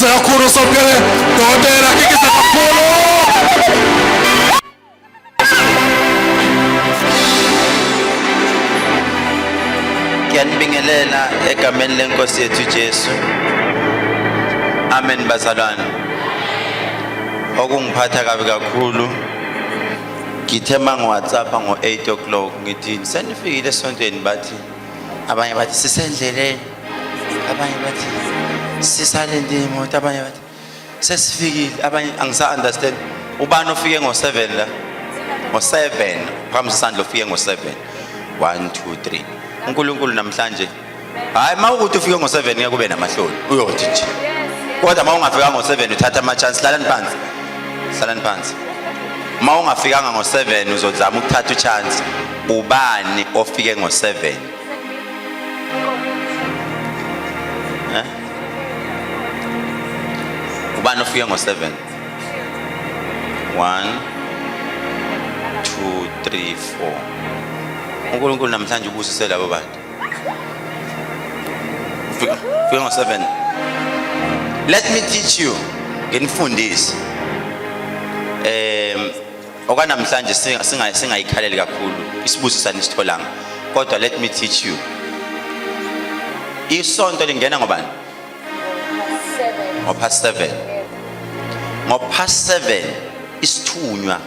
kikisa kakhulu sophele dokotela kikisa kakhulu. Ngiyanibingelela egameni lenkosi yethu Jesu. Amen bazalwane. Okungiphatha kabi kakhulu. Ngithe mangu-WhatsApp ngo-8 o'clock ngithi senifikile esontweni bathi abanye bathi sisendleleni, abanye bathi sisalinde imoto, abanye bathi sesifikile, abanye angisa-understand. Ubani ofike ngo-7 la? Ngo-7 phambi sisandla ofike ngo-7. 1 2 3 uNkulunkulu namhlanje hayi mawukuthi ufike ngo-7 ngeke kube namahloni uyothi nje. Kodwa mawungafika ngo-7 uthatha ama-chance. Hlalani phansi, hlalani phansi. Mawungafikanga ngo-7 uzozama ukuthatha uchance. Ubani ofike ngo-7? Ubani ofike ngo-7? 1 2 3 4 uNkulunkulu namhlanje ubusise labo bantu. Ufike ngo-7. Let me teach you. Nginifundise. Okwanamhlanje singayikhaleli kakhulu isibusisa nisitholanga. Kodwa let me teach you. Isonto lingena ngobani? Ngopast 7. Ngopast 7 isithunywa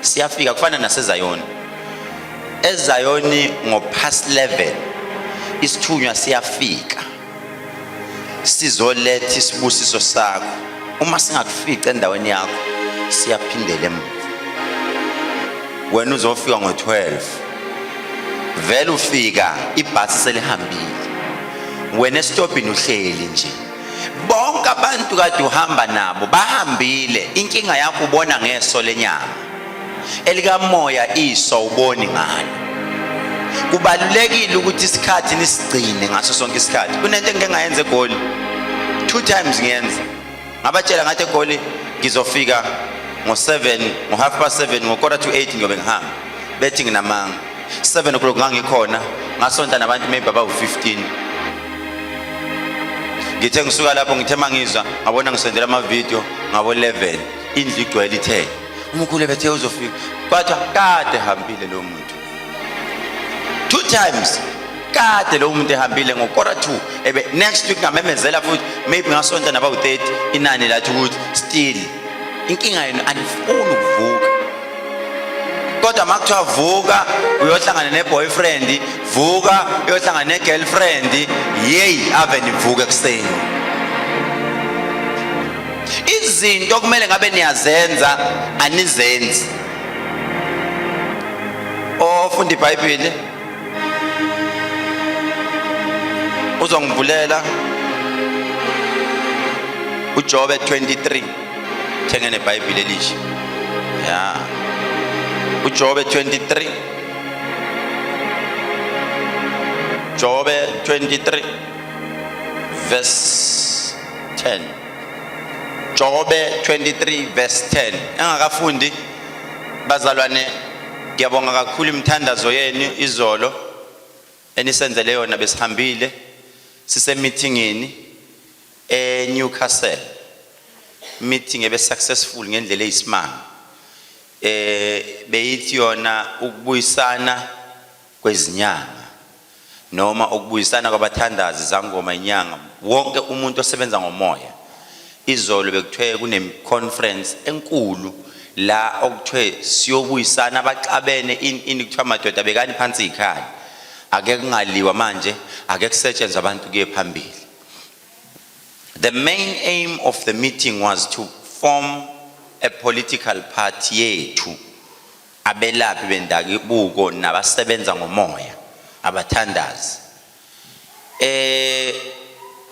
siyafika kufana naseZayoni. EZayoni ngopast 11 isithunywa siyafika sizoletha isibusiso sakho. Uma singakufica endaweni yakho siyaphindela emuva. Wena uzofika ngo-12 vele ufika ibhasi selihambile, wena esitobhini uhleli nje. Bonke abantu kade uhamba nabo bahambile. Inkinga yakho ubona ngeso lenyama, elikamoya iso uboni ngalo. Kubalulekile ukuthi isikhathi nisigcine ngaso sonke isikhathi. Kunento engeke ngayenza eGoli 2 times ngiyenza. Ngabatshela ngathi eGoli ngizofika ngo-7, ngo-7:30, ngo-7:45 ngiyobe ngihamba. Bethi nginamanga 7 o'clock ngangikhona, ngasonta nabantu maybe abawu-15. Ngithe ngisuka lapho ngithe mangizwa ngabona ngisendela ama-video ngabo-11 indlu igcwele ithe umkhulu bethe uzofika. Kwathi kade hambile lo muntu 2 times. Kade lo muntu ehambile ngo-2:45. Ebe next week ngamemezela futhi maybe ngasonta nabawu-30 inani lathi ukuthi still inkinga yenu anifuni ukuvuka. Kodwa makuthiwa vuka uyohlangana ne-boyfriend, vuka uyohlangana ne-girlfriend, yeyi ave nivuka ekuseni. Izinto kumele ngabe niyazenza anizenzi. Ofunda iBhayibheli uzongivulela uJobe 23. Thengene iBhayibheli elisha. Ya. uJobe 23. Jobe 23 verse 10. Jobe 23 verse 10. Engakafundi bazalwane, ngiyabonga kakhulu imithandazo yenu izolo enisenzele yona. Besihambile sise meetingini eNewcastle. Meeting ebe successful ngendlela eyisimanga. Beyithi yona ukubuyisana kwezinyanga noma ukubuyisana kwabathandazi zangoma inyanga. Wonke umuntu osebenza ngomoya. Izolo bekuthiwe kune conference enkulu la okuthiwe siyobuyisana abaxabene ini kuthiwa madoda bekani phansi ikhaya. Ake kungaliwa manje, ake kusetshenzwe abantu kuye phambili. The main aim of the meeting was to form a political party yethu abelaphi bendabuko nabasebenza ngomoya abathandazi.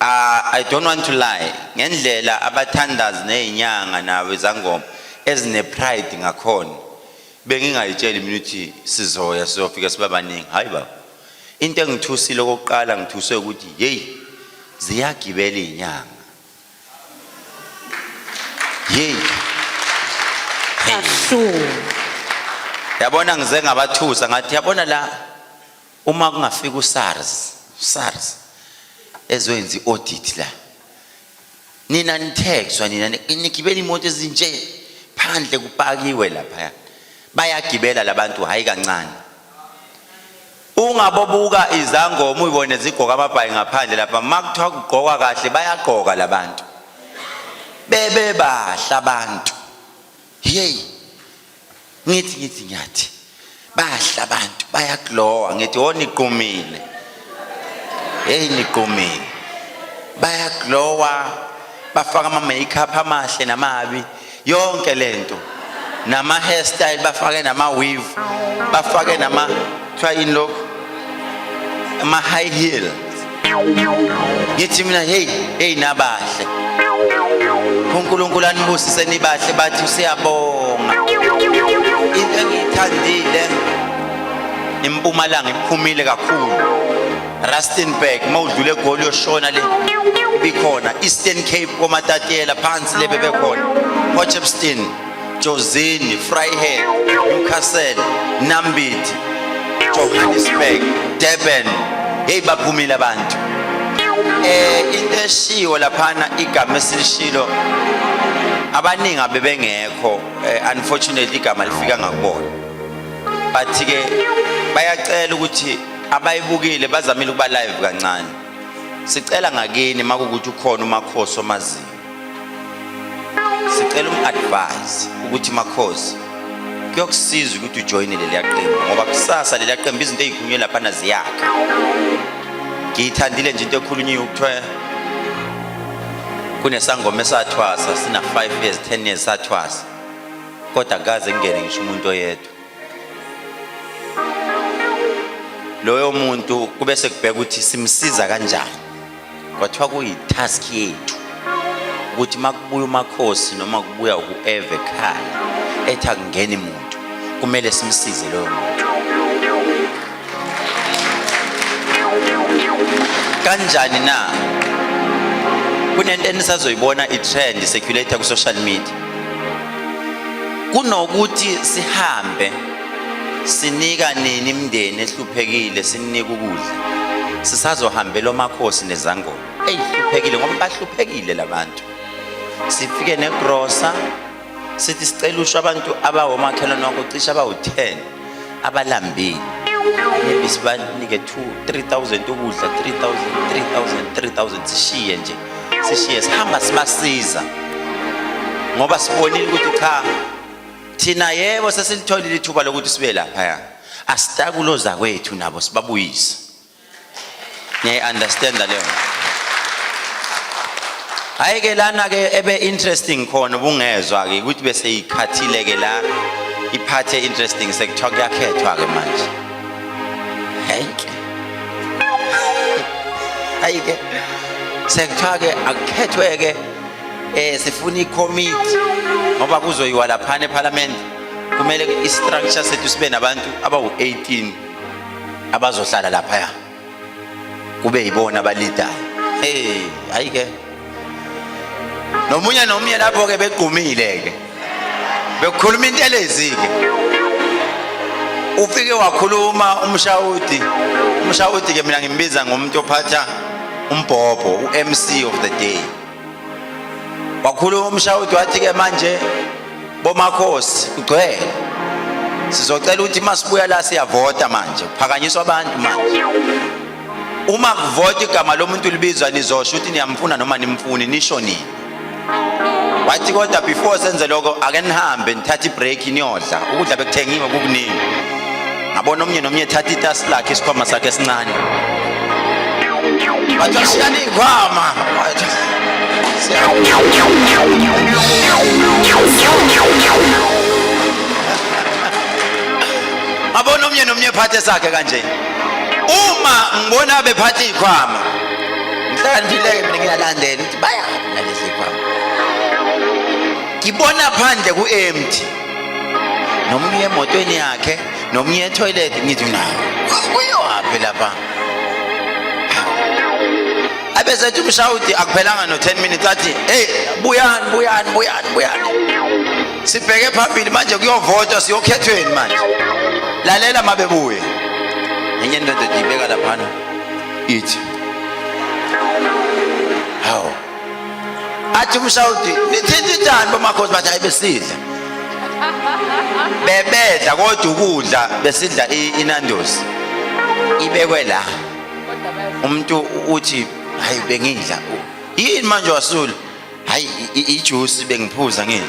I don't want to lie, ngendlela abathandazi nezinyanga nawe zangoma ezine pride ngakhona bengingayitshela iminuthi sizoya sizofika sibabaningi. Hayi baba, into engithusile okokuqala ngithuswe ukuthi hey ziyagibela izinyanga. Hey yabona ngize ngabathusa ngathi yabona la uma kungafika uSARS ezoyenza iaudit la nina nithexwa nina nigibela imoto ezinje phandle kupakiwe lapha bayagibela labantu hayi kancane ungabobuka izangoma uyibone zigqoka amabhayi ngaphandle lapha makuthiwa kugqoka kahle bayagqoka labantu bebe bahla abantu hey ngithi nyathi bahla abantu bayaglowa ngithi oniqumile hey niqumile bayaglowa bafaka ama makeup amahle namabi yonke lento nama hairstyle bafake nama weave bafake nama try in look ama high heel ngithi mina hey nabahle uNkulunkulu anibusise nibahle bathi siyabonga into engithandile eMpumalanga iphumile kakhulu Rustenburg mawudlule eGoli yoshona le bikhona Eastern Cape komatatiyela phansi lebe bekhona Potchefstroom Jozini Vryheid Newcastle Nambiti Johannesburg Durban hey baphumile abantu into eshiwo laphana igama esilishilo abaningi abebengekho unfortunately igama lifika ngakubona bathi ke bayacela ukuthi abayibukile bazamile ukuba live kancane sicela ngakini makukuthi ukhona umakhosi omaziyo sicela umadvise ukuthi makhosi kuyokusiza ukuthi ujoin leli yaqembu ngoba kusasa leli yaqembu izinto ezigunywe lapha naziyakha ngiyithandile nje into ekhulunyiwe ukuthiwa kunesangoma esathwasa sina 5 years 10 years sathwasa kodwa akaze ngene ngisho umuntu oyedwa loyo muntu kube sekubheka ukuthi simsiza kanjani kwathiwa kuyitask yethu ukuthi makubuya umakhosi noma kubuya uEve ekhaya ethi akungeni umuntu kumele simsize loyo muntu kanjani na kunento enisazoyibona itrend circulator ku social media kunokuthi sihambe sinika nini imndeni ehluphekile sinika ukudla sisazohambela omakhosi nezangoma ehluphekile ngoba bahluphekile labantu sifike negrocer sithi sicela usho abantu abawomakhelwane wakho cisha abawu10 abalambile nibisibanike 3000 ukudla 3000 sishiye nje sishiye sihamba sibasiza ngoba sibonile ukuthi cha thina yebo sesilitholile ithuba lokuthi sibe lapha asitakuloza kwethu nabo sibabuyise niye understand leyo hayike lana ke ebe interesting khona ubungezwa ke ukuthi bese ikhathile ke la iphathe interesting sekuthiwa kuyakhethwa ke manje hayike sekuthiwa ke akukhethwe ke sifuna iCommittee ngoba kuzoyiwa lapha eParliament kumele istructure sethu sibe nabantu abawu18 abazohlala lapha kube yibona abaleader hayike nomunye lapho ke beqhumile ke bekhuluma into elezi ke ufike wakhuluma umshawudi ke mina ngimbiza ngomuntu ophatha umbhobho uMC of the day wakhuluma umshawudi wathi ke manje bomakhosi ugcwele sizocela ukuthi masibuya la siyavota manje kuphakanyiswa abantu manje uma kuvota igama lomuntu libizwa nizosho ukuthi niyamfuna noma nimfuni nisho nini wathi kodwa before senze lokho ake nihambe nithathe ibreak niyodla ukudla bekuthengiwe kukuningi ngabona nomnye thatha itasi lakhe isikhwama sakhe esincane wathi ashiyani ikhwama ngabona nomnye phathe sakhe kanje uma ngibona bephatha ikhwama ngihlandile mina ngiyalandela ukuthi bayaphi nalezi ikhwama ngibona phandle kuempty nomunye emotweni yakhe nomunye etoilet ngithi nawo uyohaphi lapha abesethu umshawudi akuphelanga no 10 minutes athi hey buyani sibheke phambili manje kuyovotwa siyokhethweni manje lalela mabebuye enye ndoda dibeka lapha ithi wathi umshawudi nithinta njani bomakhosi bathi ayibesidla bebedla kodwa ukudla besidla inandosi ibekwe la umuntu uthi hayi bengidla yini manje wasula hayi ijuice bengiphuza ngidla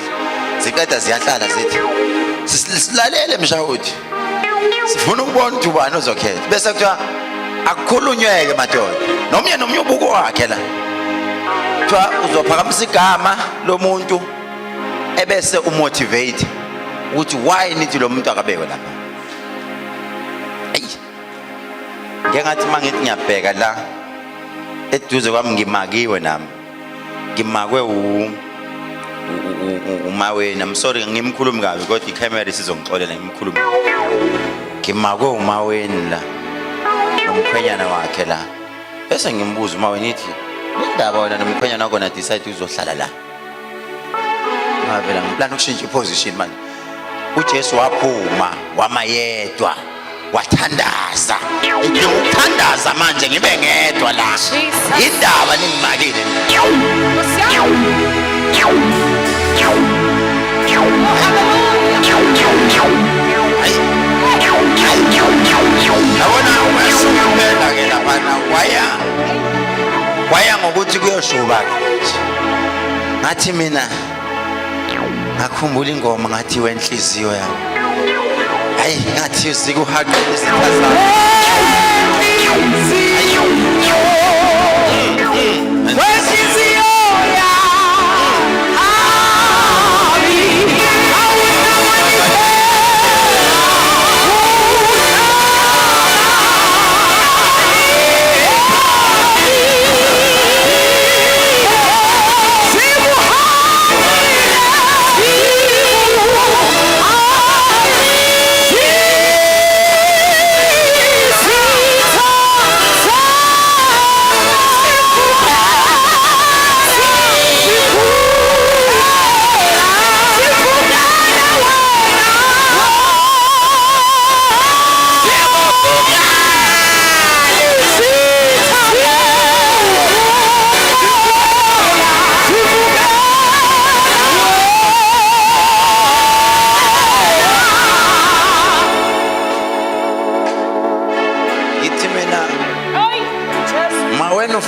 ziqeda ziyahlala zithi silalele mshawudi sifuna ukubona ukuthi ubani ozokhetha bese kuthiwa akukhulunyweke madoda nomnye ubuko wakhe la kuthiwa uzophakamisa igama lomuntu ebese umotivate ukuthi why nithi lo muntu akabekwe lapha ngengathi mangithi ngiyabheka la eduze kwami ngimakiwe nami ngimakwe umaweni I'm sorry ngimkhulumi kabi kodwa icamera isizongixolela ngimkhulumi ngimakwe umaweni la nomkhwenyana wakhe la bese ngimbuza umaweni ithi indaba wena nomkhwenyana wakho na decide uzohlala la ngavela ngiplan ukushintsha iposition manje uJesu waphuma wamayedwa wathandaza ngiyothandaza manje ngibe ngedwa la indaba ningimakile yabona wasukumela ke lapha waya ngokuthi kuyoshuba ngathi mina ngakhumbula ingoma ngathi wenhliziyo yami hayi ngathi usikuhaqela isithazana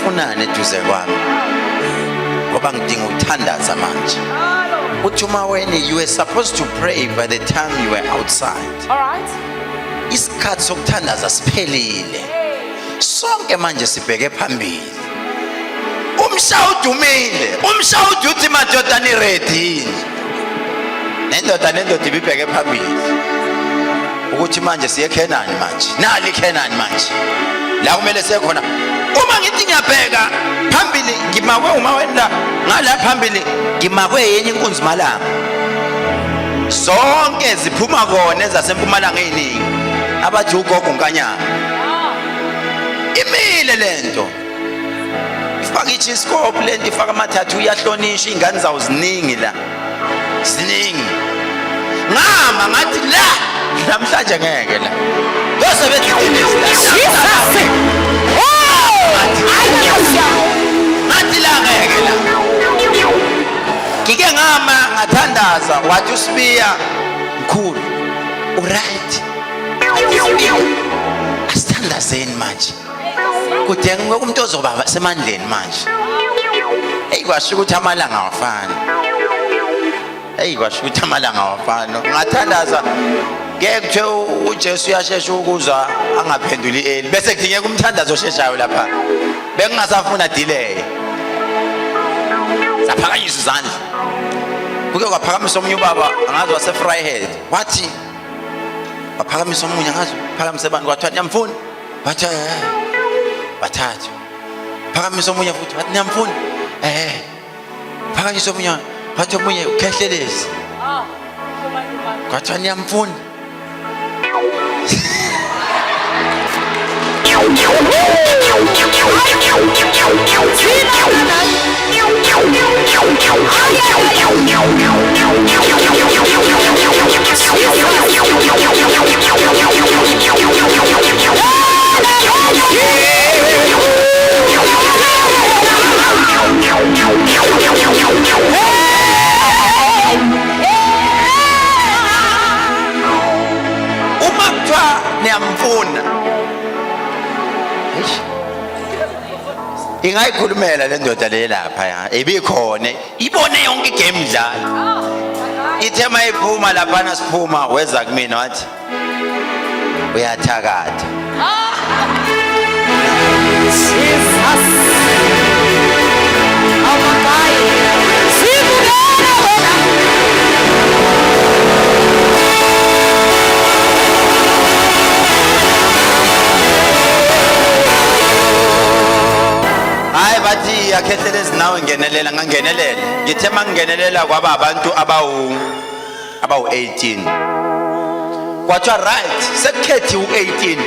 ufunane eduze kwami ngoba ngidinga ukuthandaza manje uthi umaweni you were supposed to pray by the time you were outside all right isikhathi sokuthandaza siphelile sonke manje sibheke phambili umshawudi umile umshawudi uthi madoda ni ready nendoda ibibheke phambili ukuthi manje siye Khenani manje nali Khenani manje la kumele siyekhona uma ngithi ngiyabheka phambili ngimakwe umaweni la ngala phambili ngimakwe yenye inkunzi malanga zonke ziphuma kona ezasempumalanga eziningi abathi ugogo unkanyana imile lento ifaka ichiskopu lento ifaka amathathu uyahlonisha ingane zawo ziningi la ziningi ngama ngathi la namhlanje ngeke la bese bethi Jesus ngathi la ngeke la ngike ngama ngathandaza wathi usibiya mkhulu uright asithandazeni manje kudinga umuntu ozoba semandleni manje kwasho ukuthi amalanga awafani kwasho ukuthi amalanga awafani ngathandaza ngeke kuthe uJesu uyashesha ukuzwa angaphenduli eli bese kudingeka umthandazo osheshayo lapha bengingasafuna delay saphakanyisa izandla kuke kwaphakamisa omunye ubaba angazi waseFryhead wathi waphakamisa omunye angazi phakamisa abantu kwathiwa niyamfuna wathi bathathu phakamisa omunye futhi wathi niyamfuna phakamisa omunye wathi omunye ukhehlelezi kwathiwa niyamfuna ingayikhulumela le ndoda le lapha ya ibikhona ibone yonke igame dlala ithe mayiphuma lapha siphuma weza kumina wathi uyathakatha Jesus. Oh my God. Sibukela wena. hayi bathi yakhethelezi nawe ngenelela ngangenelela ngithe mangingenelela kwaba abantu abawu 18 kwathiwa right sekukhethi u18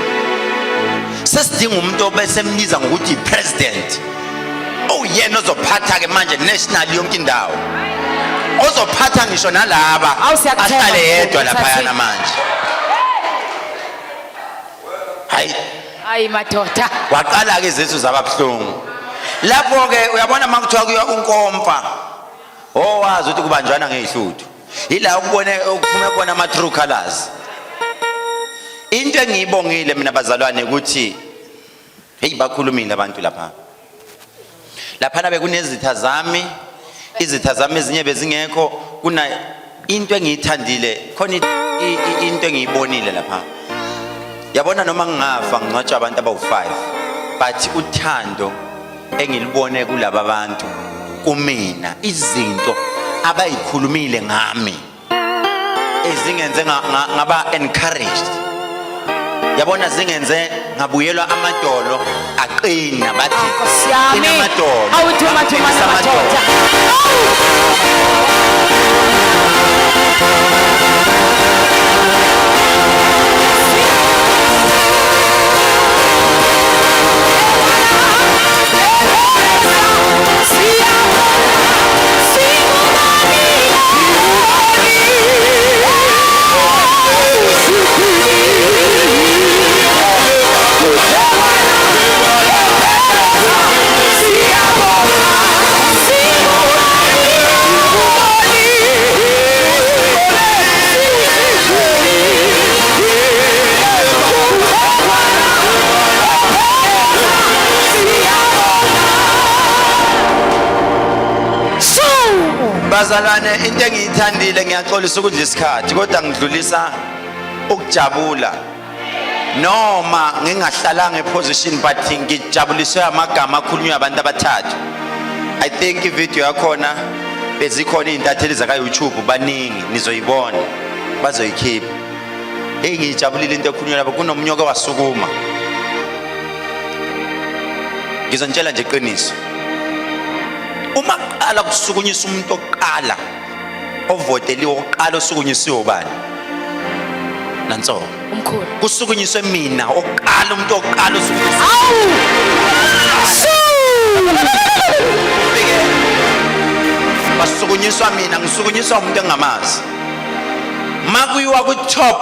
sesidinga umuntu obesemniza ngokuthi president yena ozophatha ke manje national yonke indawo ozophatha ngisho nalaba ahlale yedwa lapha yana manje hayi madoda waqala ke izethu zababhlungu lapho ke uyabona makuthiwa kuya unkomfa wazi ukuthi kubanjwana ngezihluthu ila ukubone ukuphume khona ama true colors into engiyibongile mina bazalwane ukuthi hey bakhulumile abantu lapha bekunezitha zami izitha zami ezinye bezingekho kuna into engiyithandile khona into engiyibonile lapha yabona noma ngingafa ngingcwatshwa abantu abawu5 but uthando engilibone kulabo abantu kumina izinto abayikhulumile ngami ezingenze ngaba encouraged yabona zingenze ngabuyelwa amadolo aqina bathi inamadolo awuthuma madoda bazalwane into engiyithandile ngiyaxolisa ukudla isikhathi kodwa ngidlulisa ukujabula noma ngingahlalanga eposition but ngijabuliswe amagama akhulunywa abantu abathathu I think ivideo yakhona bezikhona izintatheli zaka YouTube baningi nizoyibona bazoyikhipha hey ngijabulile into ekhulunywa lapha kunomunye okwasukuma ngizonitshela nje iqiniso uma qala kusukunyisa umuntu oqala ovoteliwe oqala osukunyisiwe ubani nanso umkhulu kusukunyiswe mina oqala umuntu oqala osukunyisiwe basukunyiswa mina ngisukunyiswa umuntu engamazi makuyiwa ku top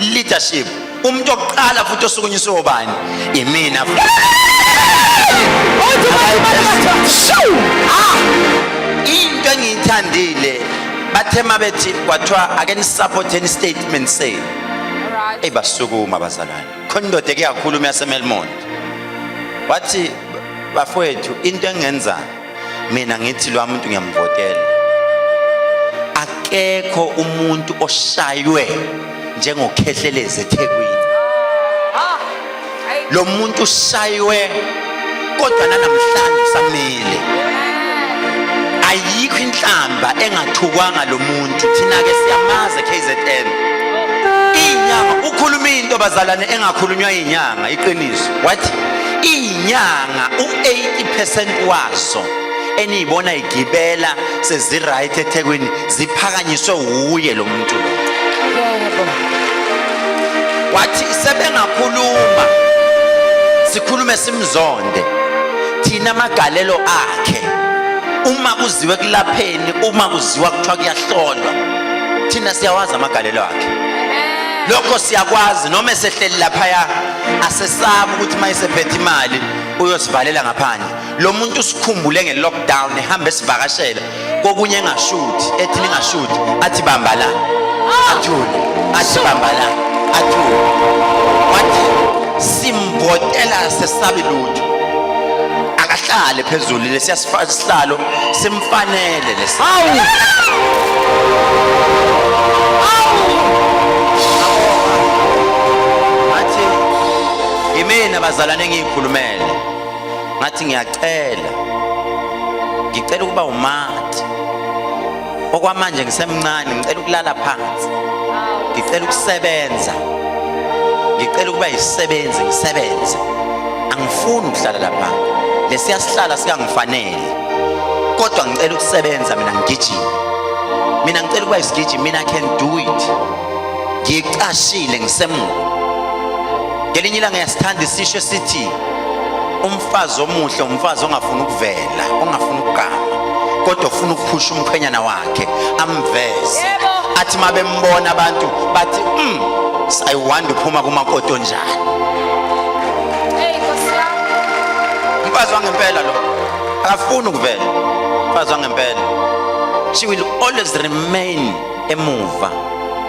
leadership umuntu oqala futhi osukunyisiwe ubani imina into engiyithandile bathema bethi kwathiwa ake support any statement say basukuma bazalwane khona indoda ekuyakhuluma yaseMelmont wathi bafowethu into engenza mina ngithi lo muntu ngiyamvotela akekho umuntu oshaywe njengokhehlelezi eThekwini lo muntu ushaywe kodwa namhlanje usamile ayikho inhlamba engathukwanga lo muntu thina ke siyamaza KZN inyanga ukhuluma into bazalane engakhulunywa inyanga iqiniso wathi inyanga u80% wazo eniyibona igibela sezi right eThekwini ziphakanyiswe uye lo muntu lo yebo wathi sebengakhuluma sikhulume simzonde thina amagalelo akhe uma kuziwe kulapheni uma kuziwa kuthiwa kuyahlolwa thina siyawazi amagalelo akhe lokho siyakwazi noma esehleli lapha asesaba ukuthi mayisephethe imali uyosivalela ngaphandle lo muntu usikhumbule ngelockdown ehamba esivakashela kokunye engashuthi ethi ningashuthi athi bamba la athule athi bamba la athule wathi simbotela sesabi lutho sihlale phezulu lesiya sihlalo simfanele lesi. Ngathi imina bazalwane engiyikhulumele ngathi ngiyacela ukuba umathi okwamanje ngisemncane ngicela ukulala phansi ngicela ukusebenza ngicela ukuba isisebenzi ngisebenze angifuni ukuhlala lapha lesiya sihlala sikangifanele kodwa ngicela ukusebenza mina ngigijima mina ngicela ukuba isigijima mina I can do it ngicashile ngisemuva ngelinye ilanga ngiyasithanda isisho sithi umfazi omuhle umfazi ongafuni ukuvela ongafuni ukugama kodwa ufuna ukuphusha umkhwenyana wakhe amveze athi mabembona abantu bathi sayiwanda uphuma kumakoto njani umfazi wangempela lo akafuni ukuvela umfazi wangempela she will always remain emuva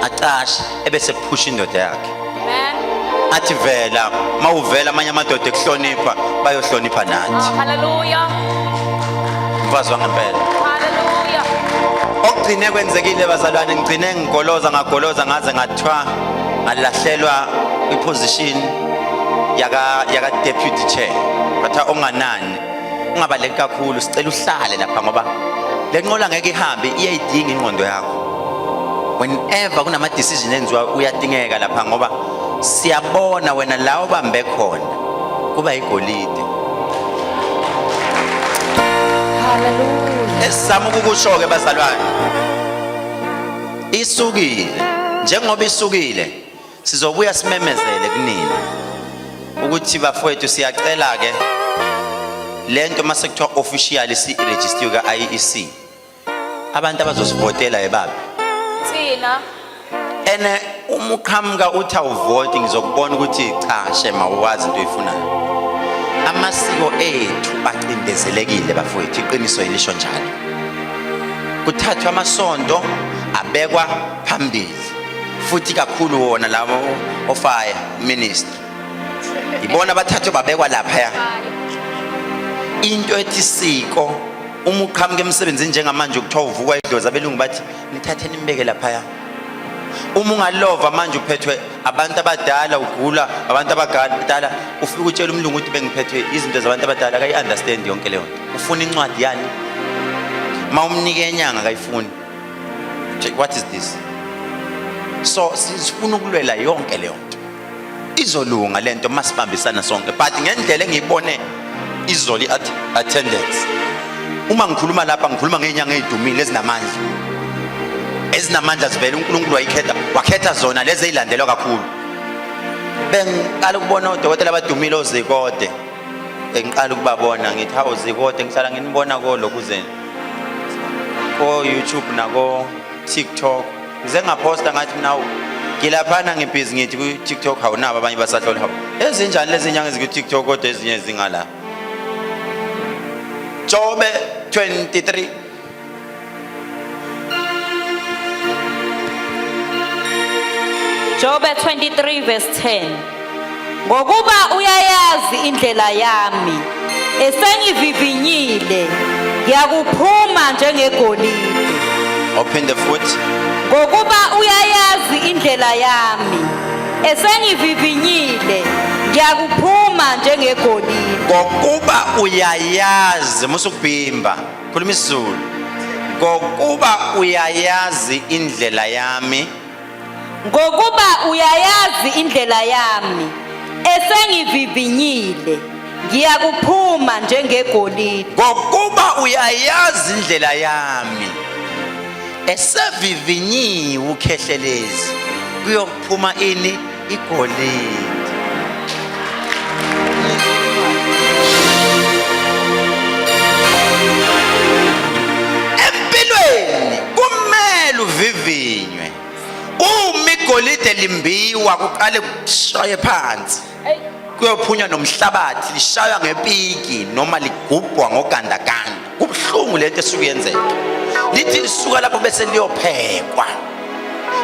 aqashe ebese phusha indoda yakhe athi vela mawuvela amanye amadoda ekuhlonipha bayohlonipha nathi haleluya umfazi wangempela haleluya okugcine kwenzekile bazalwane ngigcine ngigoloza ngaze ngathiwa ngalahlelwa iposition yaka deputy chair batha onganani ungabaleki kakhulu sicela uhlale lapha ngoba lenqola ngeke ihambe iyayidinga ingqondo yakho whenever kunama decision enziwa uyadingeka lapha ngoba siyabona wena la obambe khona kuba igolide haleluya esizama ukukusho ke bazalwane isukile njengoba isukile sizobuya simemezele kunini ukuthi bafowethu siyacela ke lento mase kuthiwa officially si register ka IEC abantu abazosivotela ebaba thina ene umukhamka uthi awuvoti ngizokubona ukuthi cha shema uwazi into oyifunayo amasiko ethu acindezelekile bafowethu iqiniso elisho njalo kuthathwa amasonto abekwa phambili futhi kakhulu wona labo ofire ministry ibona bathathwe babekwa lapha into ethi siko uma uqhamuka emsebenzini njengamanje ukuthiwa uvuka idlozi abelungu bathi nithathe nimbeke lapha uma ungalova manje uphethwe abantu abadala ugula abantu abadala ufika utshela umlungu ukuthi bengiphethwe izinto zabantu abadala akayi understand yonke leyo nto ufuna incwadi yani mawumnike enyanga akayifuni what is this so sifuna ukulwela yonke leyo nto izolunga lento masibambisana sonke but ngendlela engiyibone izoli attendance uma ngikhuluma lapha ngikhuluma ngenyanga ezidumile ezinamandla zivela uNkulunkulu wakhetha zona lezi ezilandelwa kakhulu bengiqala ukubona odokotela abadumile ozikode engiqala ukubabona ngithi hawo zikode ngihlala nginibona ko lokhu zeni ko YouTube nako TikTok ngize ngaposta ngathi mina ngilaphana ngibhizi ngithi ku TikTok awunabo abanye basahlola hawo ezinjani lezi nyanga eziku TikTok kodwa ezinye zingala Jobe 23 Job 23 verse 10 ngokuba uyayazi indlela yami esengivivinyile ngiyakuphuma njengegolide open the foot ngokuba uyayazi indlela yami esengivivinyile ngiyakuphuma njengegolide ngokuba uyayazi musukubhimba khuluma isiZulu ngokuba uyayazi indlela yami ngokuba uyayazi indlela yami esengivivinyile ngiyakuphuma njengegolide ngokuba uyayazi indlela yami esevivinyiwe ukhehlelezi kuyokuphuma ini igolide empilweni kumele uvivinywe uma igolide limbiwa kuqale kushaye phansi kuyophunywa nomhlabathi lishaywa ngepiki noma ligubhwa ngogandaganda kubhlungu lento esuke yenzeka lithi lisuka lapho bese liyophekwa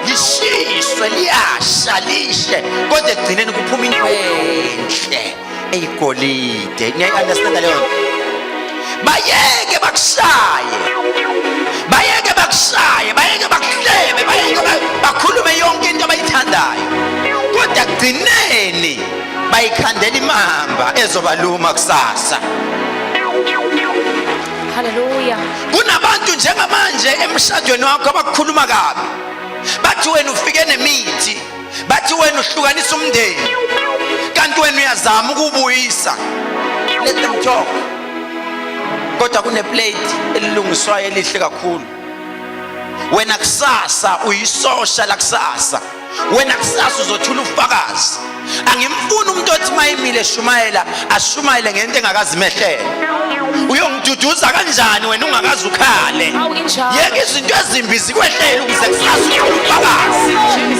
lishiswe liyasha lishe kodwa egcineni kuphuma into enhle eyigolide niyayi understand leyo bakushaye, bayeke bakushaye, bayeke bakuhlebe, bayeke bakhulume yonke into abayithandayo, kodwa kugcineni bayikhandela imamba ezobaluma kusasa. Hallelujah. Kunabantu njengamanje emshadweni wakho abakukhuluma kabi, bathi wena ufike nemithi, bathi wena uhlukanisa umndeni, kanti wena uyazama ukubuyisa. Let them talk. Kodwa kuneplate elilungiswayo elihle kakhulu. Wena kusasa uyisosha la kusasa, wena kusasa uzothula ufakazi. Angimfuni umuntu othi mayimile eshumayela ashumayele ngento engakazimehlela. Uyongiduduza kanjani wena ungakazi ukhale? Yeke izinto ezimbi zikwehlela ukuze kusasa ufakazi.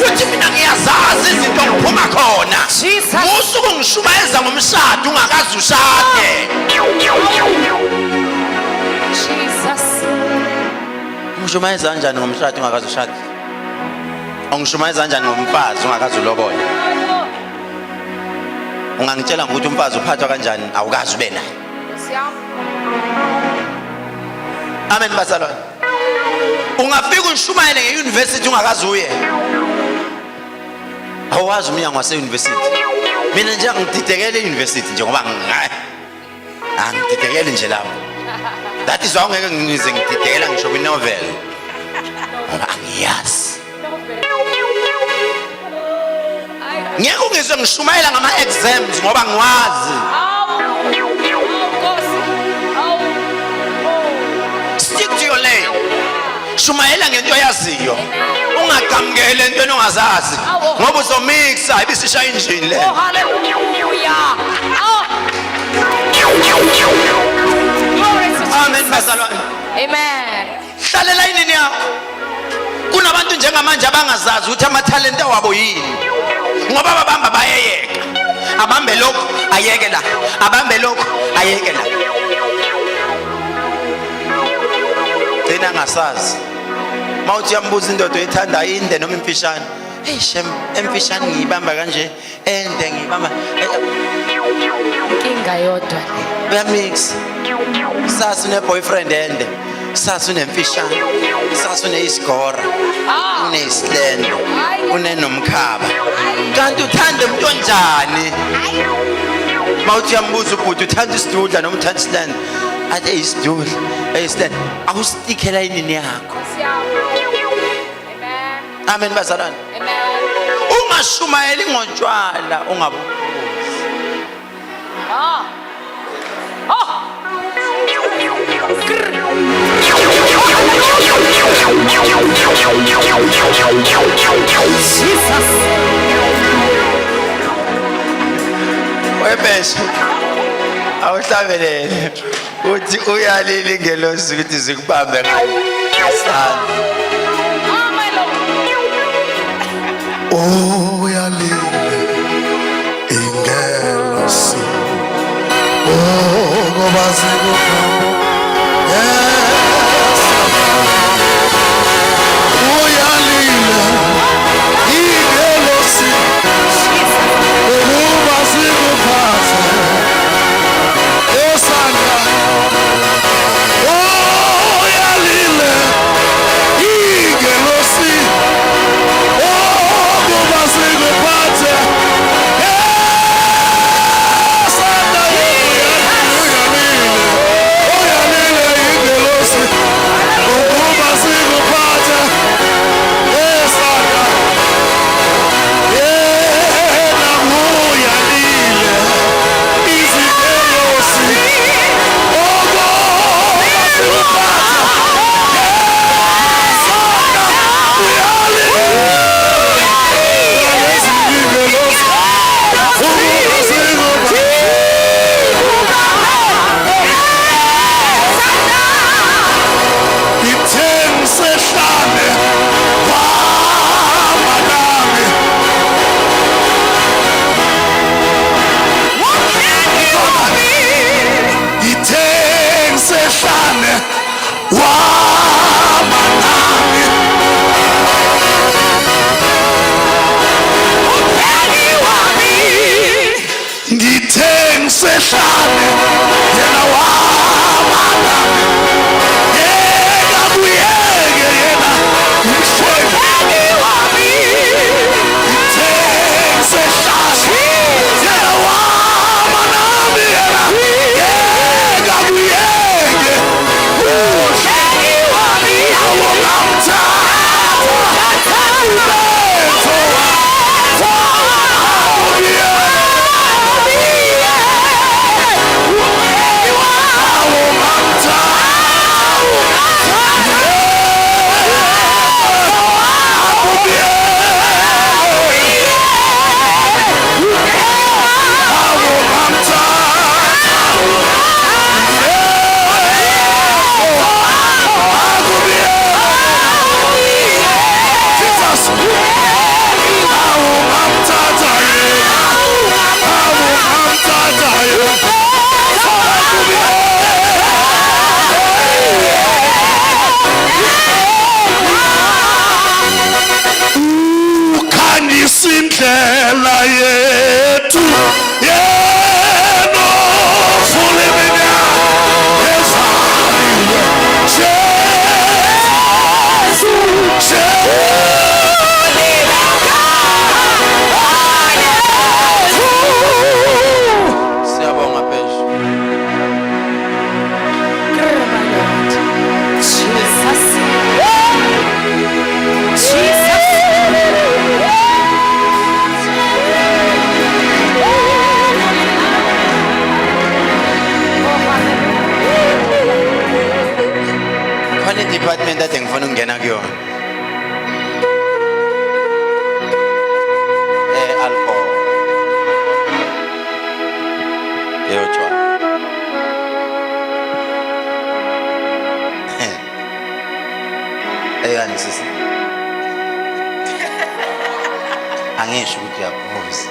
Uthi mina ngiyazazi izinto ngiphuma khona. Musuku ngishumayeza ngomshado ungakazi ushade. Jesus. Ungishumayeza kanjani ngomshado ungakazi ushade? Ungishumayeza kanjani ngomfazi ungakazi ulobola? Ungangitshela ukuthi umfazi uphathwa kanjani awukazi ube naye. Amen bazalwane. Ungafika unishumayele ngeuniversity ungakazi uye. Awazi umnyango wase university. Mina nje ngididekele euniversity nje ngoba ngididekele nje lapho. That is why ngeke ngize ngididekela ngisho kwinovel. Ngoba angiyazi. Ngeke ungizwe ngishumayela ngama exams ngoba ngiwazi. Stick to your lane. Shumayela ngento oyaziyo. Ungagamukele into ongazazi ngoba uzomixa ibisisha injini le. Oh hallelujah. Amen bazalwane. Amen. Hlalela inini yakho. Kunabantu njengamanje abangazazi ukuthi amathalente wabo yini. Ngoba babamba bayeyeka. Abambe lokho ayeke la. Abambe lokho ayeke la. Thina ngasazi. Mawuthi yambuza indoda oyithanda inde noma imfishane. Hey shem, emfishane ngiyibamba kanje, ende ngiyibamba. Inkinga yodwa. Uyamix. Sasa une boyfriend ende. Sasa unemfishane. Sasa uneyisigora. Uneyislendo. Unenomkhaba. Kanti uthanda umuntu onjani? Mawuthi yambuza ubhuti uthanda isidudla noma uthanda islendo. Athi isidudla, islendo. Awustikhela inini yakho. Amen bazalwane. Amen. Ungashumayeli ngotshwala ungabukhozi. Jesus. Webeshe awuhlabelele uthi uyalile ngelosi ukuthi zikubambe ngayisana. Uyalile ingelosi ngoba zikubambe. Uyalile ingelosi ngoba zikuphathe esandla. Uyalile ingelosi ngoba zikuphathe esandla. Uyalile ingelosi ngoba zikuphathe esandla. Sehlane yena wabala indlela yethu yeno fuliminya ezaliwe Jesu Siyabonga phesha. Khona department ade ngifuna ukungena kuyona. Alcohol. Yotshwa. Yani sisi. Angisho ukuthi uyaphuza.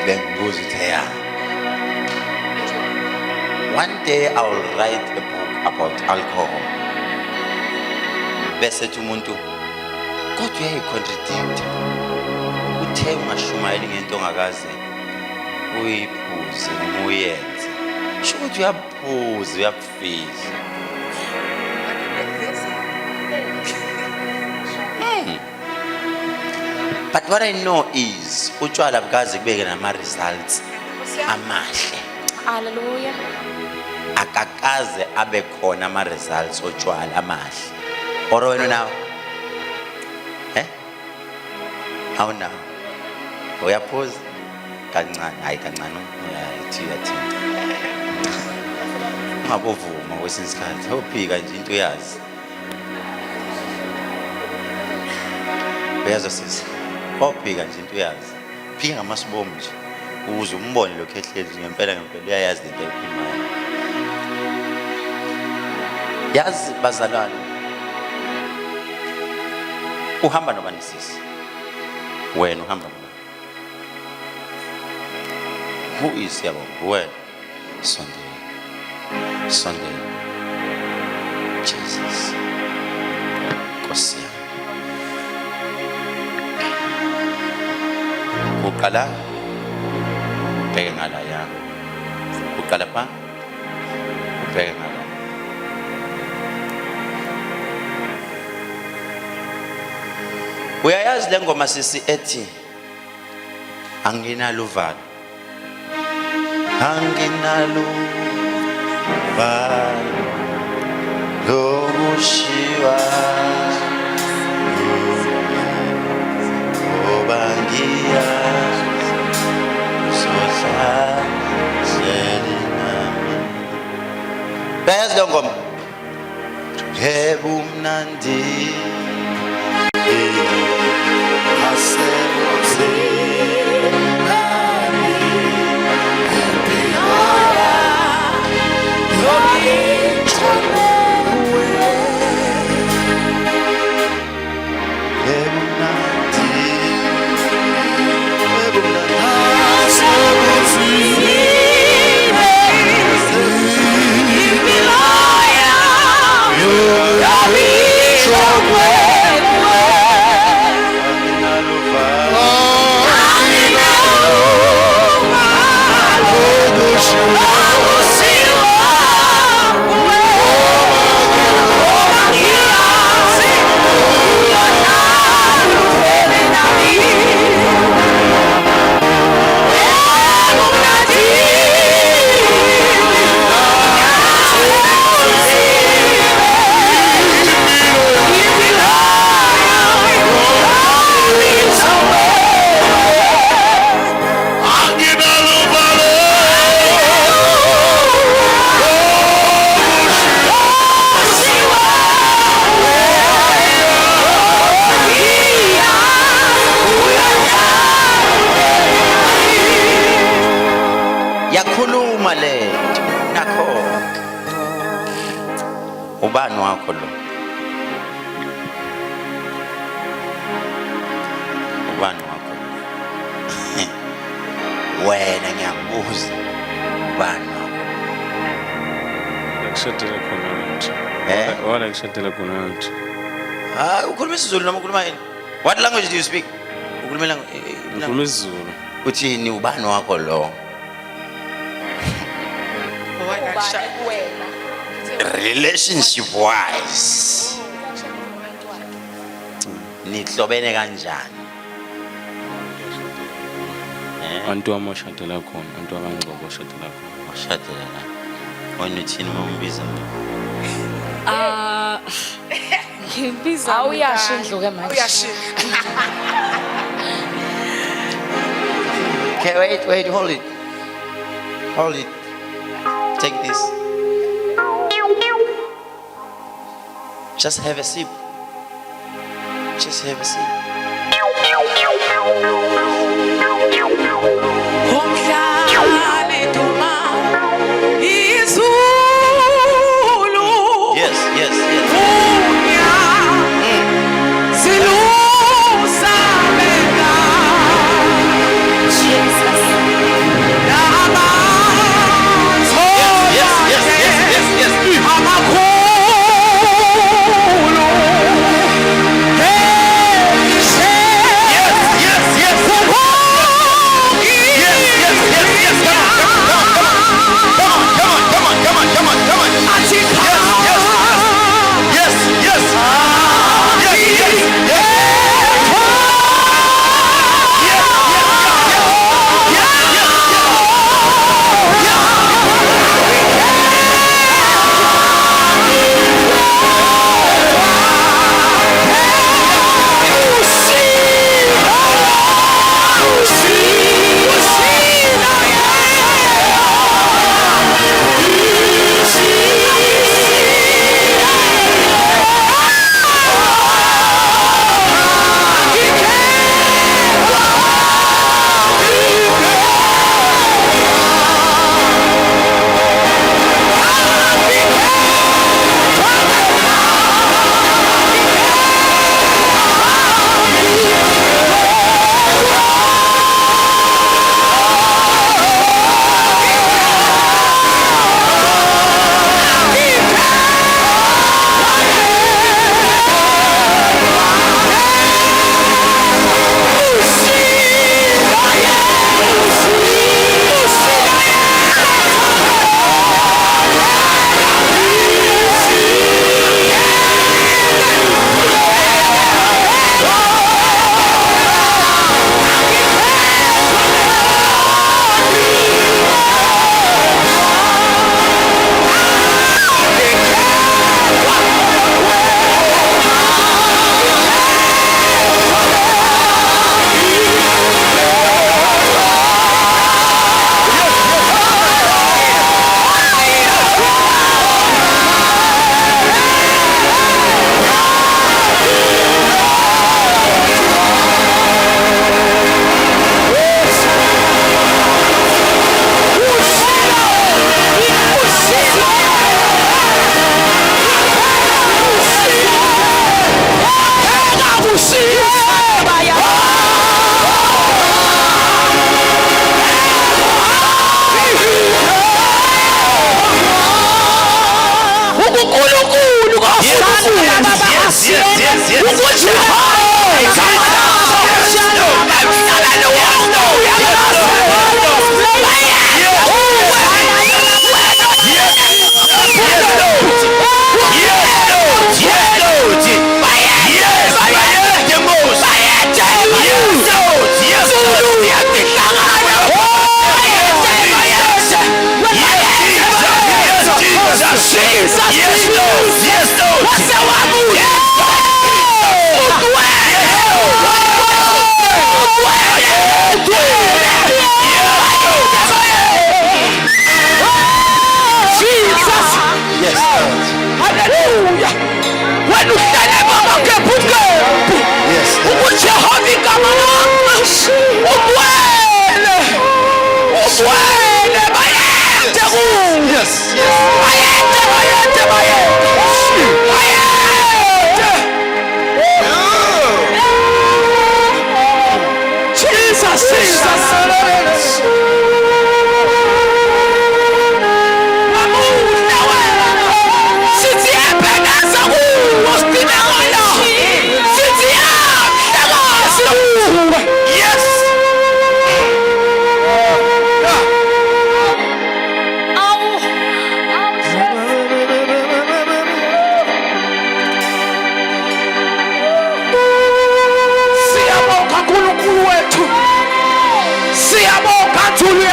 Bengibuza ukuthi ya. One day I will write a book about alcohol. Besethi umuntu kodwa uyayicontradict. Uthe ungashumayeli ngento ongakaze uyiphuze noma uyenze. Sho ukuthi uyaphuza uyaphuza. But what I know is utshwala bukazi kubeke nama results amahle. Hallelujah. Akakaze abe khona ama results otshwala amahle. Oro wena nawo? Awuna. Uyaphuza kancane, hayi kancane uyathi. Ungabovuma kwesinye isikhathi, awuphika nje into uyazi. Uyazi sisi. Awuphika nje into uyazi. Phika ngamasibomu nje. Uze umbone lo Khehlelezi ngempela uyayazi into ayikhulumayo. Yazi bazalwane. Uhamba nobani sisi? Wena uhamba nobani? Who is yabo? Wena. Sunday. Jesus. Nkosi yami. Uqala ubheke ngala ya. Uqala pa ubheke ngala. Uyayazi le ngoma sisi ethi anginalo uvalo. Anginalo uvalo lokushiwa obangiya sohla selinami. Uyayazi le ngoma? Hebumnandi yakhuluma le nakho. Ubani wakho lo? Ubani wakho? Wena ngiyakubuza. Ubani wakho? Akushadile khona manje. Wala akushadile khona manje. Ukhuluma isiZulu noma ukhuluma yini? What language do you speak? Ngikhuluma isiZulu. Uthini ubani wakho lo? Relationship wise. Nihlobene kanjani? Antu amoshadela khona, antu abangcobo oshadela khona. Oshadela la. Wena uthini mombiza? Ngimbiza Awuyashindluke manje. Okay, wait, hold it. Hold it. Take this. Just have a sip. Just have a sip. Yes, yes, yes.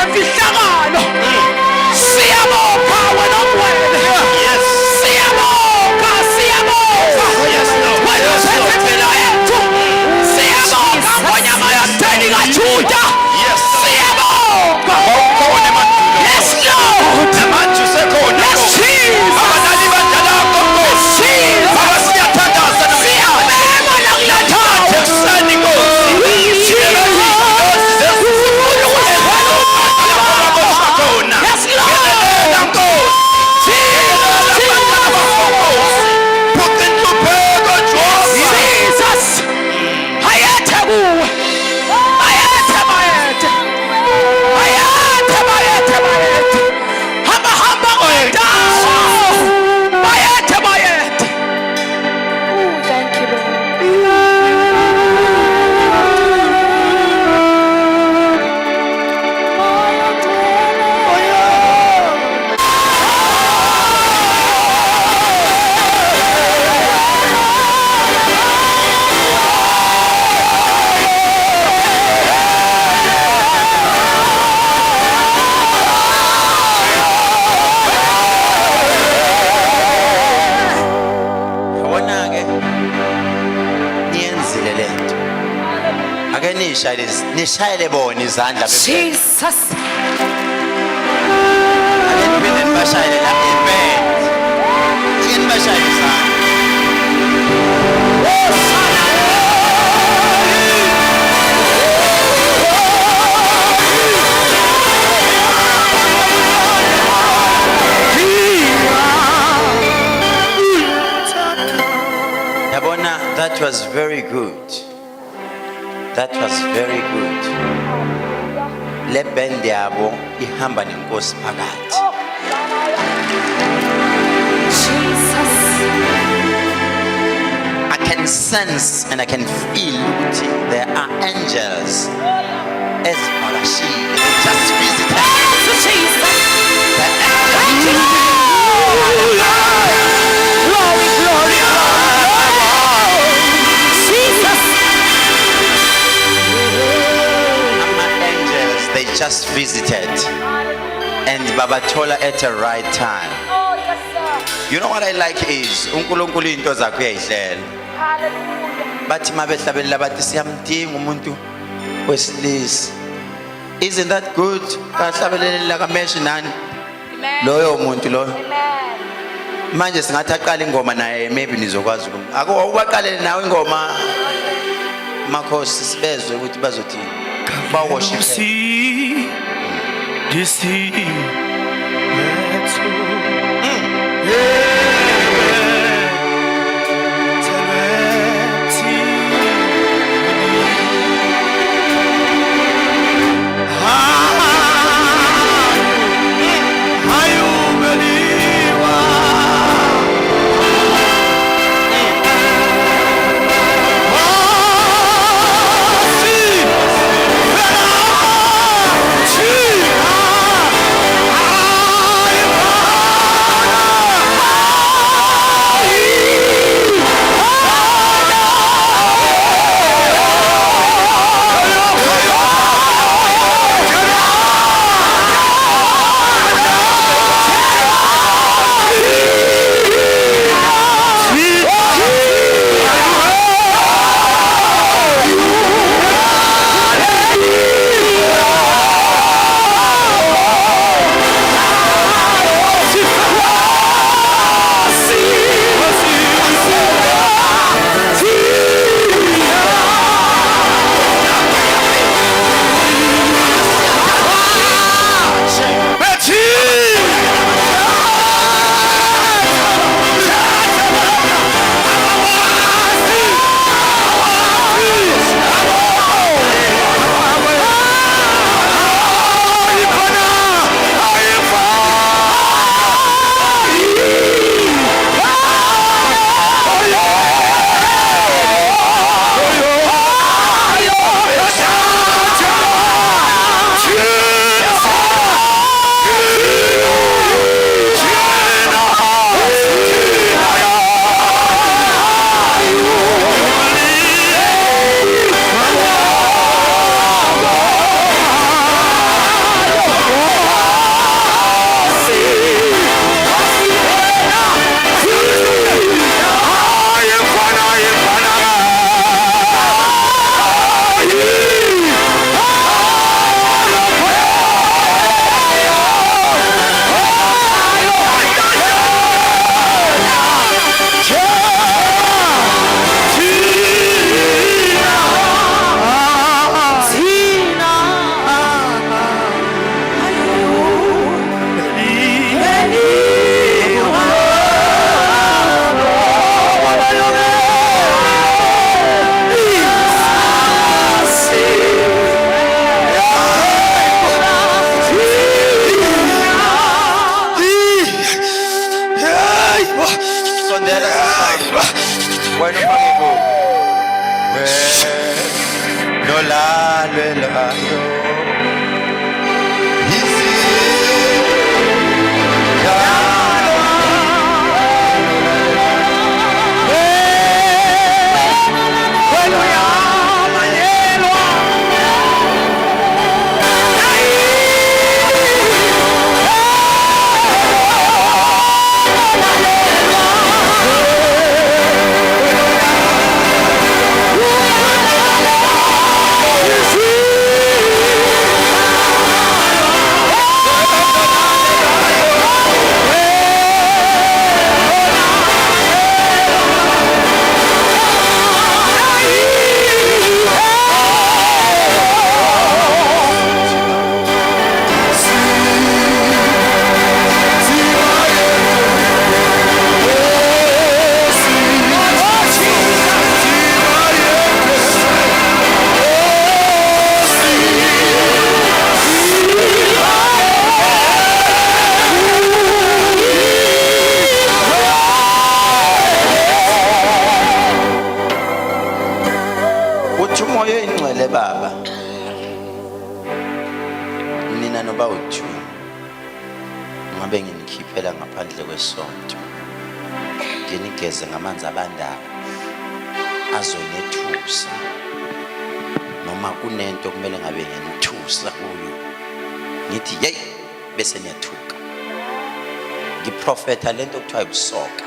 nemfihlakalo siyabonga wena ongcwele siyabonga wena uphethe impilo yethu siyabonga ngonyama yadeni kaJuda siyabonga yes Lord namanje usekhona yes Jesus abadali badala Nkosi baba siyathandaza siyabema nakulathatha ekuseni Nkosi nishayele bona izandla Jesus akenibini bashayele la event ngeni bashayele izandla yabona that was very good. That was very good. Le band yabo ihamba nenkosi phakathi. Jesus I can sense and I can feel there are angels as Malashile just visited. Jesus The angels. glory glory Jesus They just visited and Babatola at the right time. You know what I like is uNkulunkulu into zakhe uyayihlela. Bathi mabehlabelela bathi siyamdinga umuntu wesilisa. Isn't that good? Bahlabelela kaMeshi nani? Loyo umuntu lo. Manje singathi aqala ingoma naye maybe nizokwazi akubaqalele nawe ingoma. Makhosi sibezwe ukuthi bazothi you see this Landela sisifana. Wena ufake kubo. Nolalwelayo. Umoya ingcwele baba nina noba uthu ngabe nginikhiphela ngaphandle kwesonto nginigeze ngamanzi abandayo azonethusa noma kunento kumele ngabe nginithusa kuyo ngithi hey bese niyathuka ngiprofeta lento okuthiwa ibusoka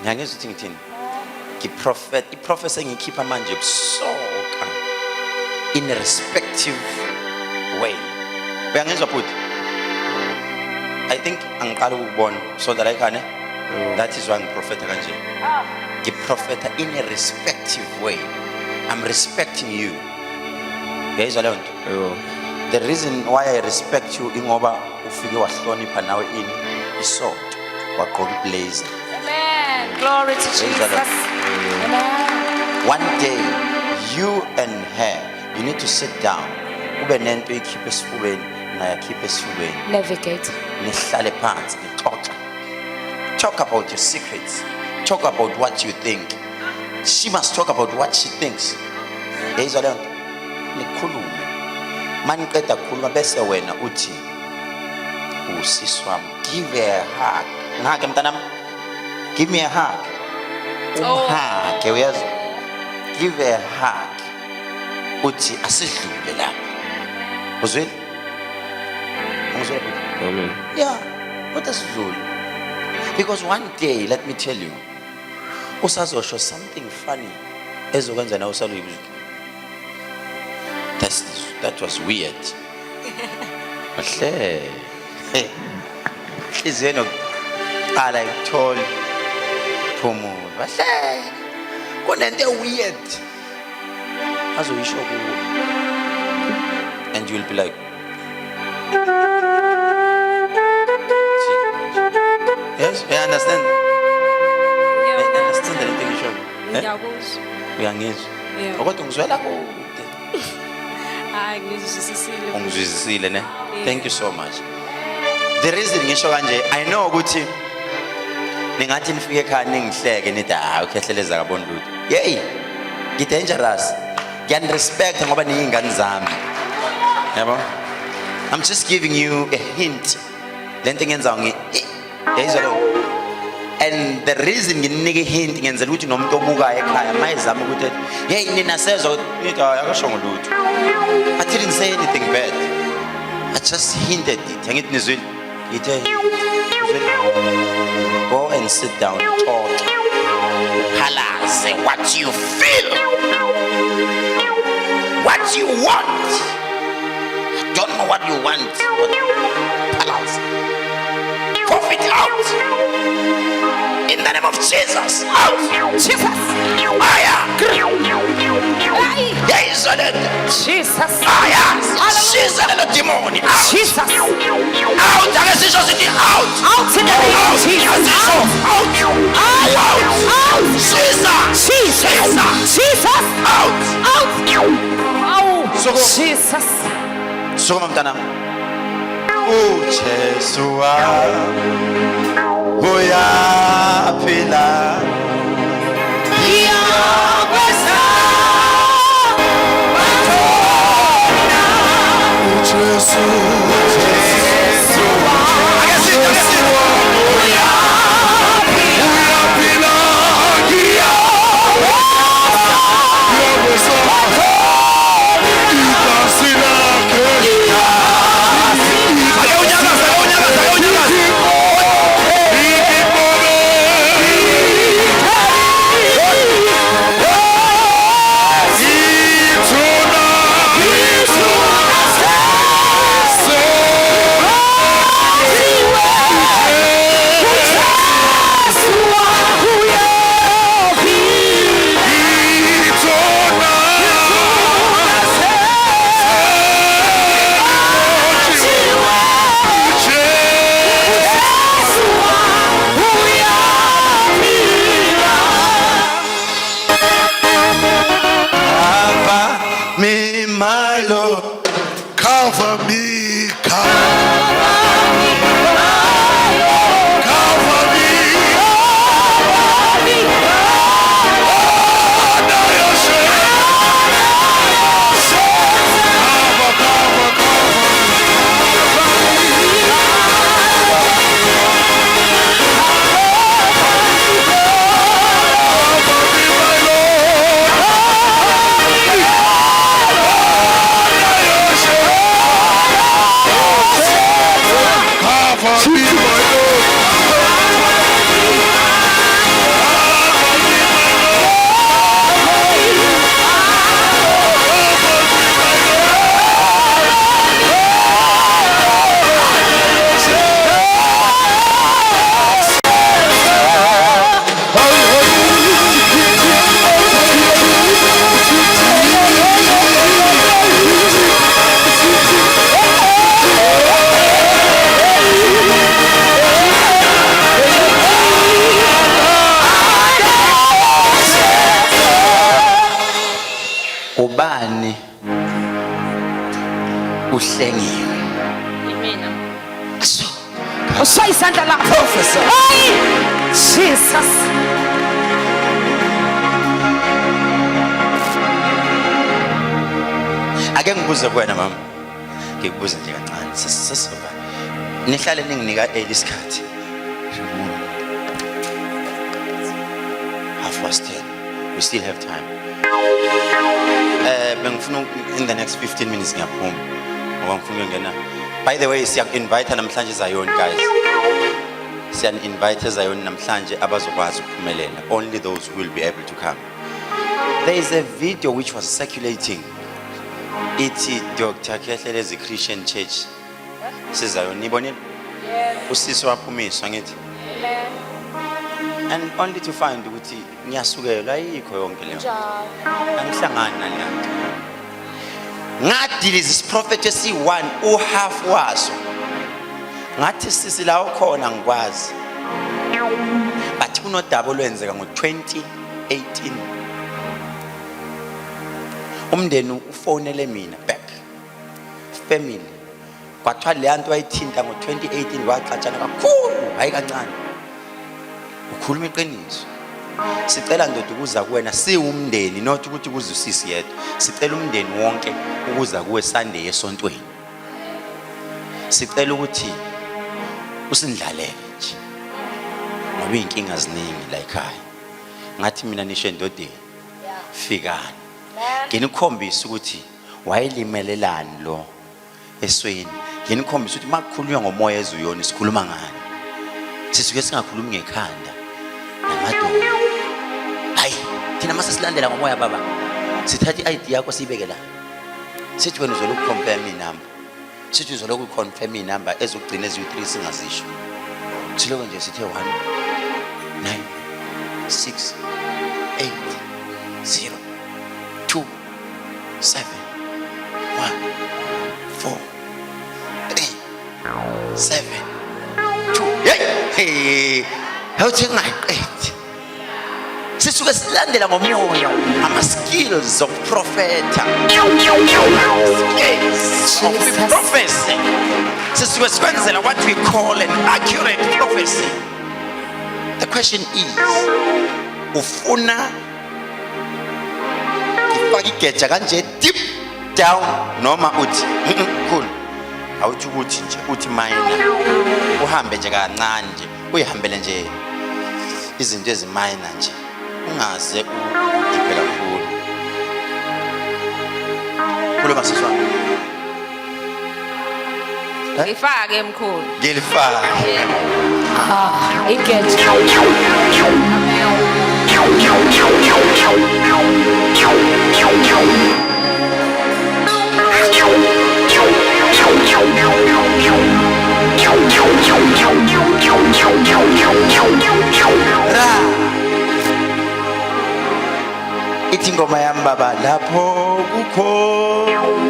ngiyangizwa ukuthi ngithini iprofesi ngikhipha manje ebusoka in a respective way. Uyangizwa futhi? I think angiqala ukubona so that I can that is why ngiprofeta kanje. Ngiprofeta in a respective way. I'm respecting you. Uyayizwa leyo nto? The reason why I respect you ingoba ufike wahlonipha nawe ini isonto wagqoka iblazer. Glory to Jesus. One day, you and her, you need to sit down. Ube nento ikhiphe esifubeni, naye akhiphe esifubeni. Navigate. Nihlale phansi, nixoxe. Talk about your secrets. Talk about what you think. She must talk about what she thinks. Yayizwa leyo nto? Nikhulume. Maniqeda kukhuluma bese wena uthi usisi wami, give her a hug. Ngake mntanami. Give me a hug. Hug. Yes. Give her a hug. Uthi asidlule lapha. Uzwile? Uzwile? Amen. Yeah. What does dlule? Because one day, let me tell you, usazosho something funny ezokwenza na usaluyibuzwa. That was weird. Mahle. Izeno I told Pomo, mahle. Konente weird. Azoyisho kuwe. And you'll be like, yes, you understand? You understand the thing you show? Uyangizwa. Kodwa ungizwela kude. Hayi ngizwisisile. Ungizwisisile ne? Thank you so much. The reason ngisho kanje, I know ukuthi ningathi nifike ekhaya ningihleke nithi ukhehleleza kabona lutho. Hey, ngi dangerous. Ngiyani respect ngoba niyingane zami. Yabo? I'm just giving you a hint. Lento engenza yayizwa lo. And the reason nginike hint ngenzela ukuthi nomuntu obukayo ekhaya mayizama ukuthi hey nina sezwa nithi akasho ngolutho. I didn't say anything bad. I just hinted it. Angithi nizwile? Ngithe go and sit down, talk. Halaze what you feel. What you want. I don't know what you want, but halaze. Cough it out. In the name of Jesus. Out. Jesus. Fire. Jesus. Fire. Jesus and the demon. Jesus. Out. Out. Out in the name of Jesus. Out. Out. Jesus. Jesus. Out. Oh, Jesus. Sukuma mtanam. Jesu wa. Uya ubani uhlengiwe Imina. Ushaya isandla la. Professor. Hey! Jesus. ake ngibuze kuwena mama ngikubuze nje kancane sesizoba nihlale ninginika isikhathi 10:30 we still have time bengifuna in the next 15 minutes ngiyaphuma ngoba ngifuna ukungena. By the way siya-invite namhlanje Zion guys, siya-invite Zion namhlanje abazokwazi ukuphumelela, only those who will be able to come. There is a video which was circulating. It's Dr. Khehlelezi Christian Church. Sizayo nibonile? Usisi waphumiswa ngithi. And only to find ukuthi ngiyasukela ayikho yonke leyo. Angihlangani nalento. Ngathi lezi prophecy 1 uhalf waso. Ngathi sisi la ukhona ngikwazi. But kunodaba olwenzeka ngo-2018. Umndeni ufonele mina back family kwathiwa le nto wayithinta ngo-2018 waxatshana kakhulu hayi kancane ukhuluma iqiniso sicela ndoda ukuza kuwena siwumndeni not ukuthi kuze usisi yedwa sicela umndeni wonke ukuza kuwe Sunday esontweni sicela ukuthi usindlalele nje ngoba inkinga ziningi la ekhaya ngathi mina nisho endodeni fikani nginikhombisa ukuthi wayelimelelani lo esweni nginikhombisa ukuthi makukhulunywa ngomoya ezuyona sikhuluma ngani sisuke singakhulumi ngekhanda namadoda hayi thina mase silandela ngomoya baba sithatha i-ID yakho siyibeke la sithi wena uzoloku confirm inamba sithi uzoloku confirm inamba ezokugcina eziyi-3 singazisho siloko nje sithe 1 9 6 8 0 2 7 1 4 3 7 2 hey how to ngayiqethi sisuke silandela ngomoya ama skills of prophet of prophecy sisuke sikwenzela what we call an accurate prophecy. The question is ufuna igeja kanje deep down noma uthi cool awuthi ukuthi nje uthi minor uhambe nje kancane nje uyihambele nje izinto eziminor nje ungaze udiphela kakhulu kulo masiswa Ngifake emkhulu. ngilifaka Igeja. ithi ngoma yami baba lapho kukhona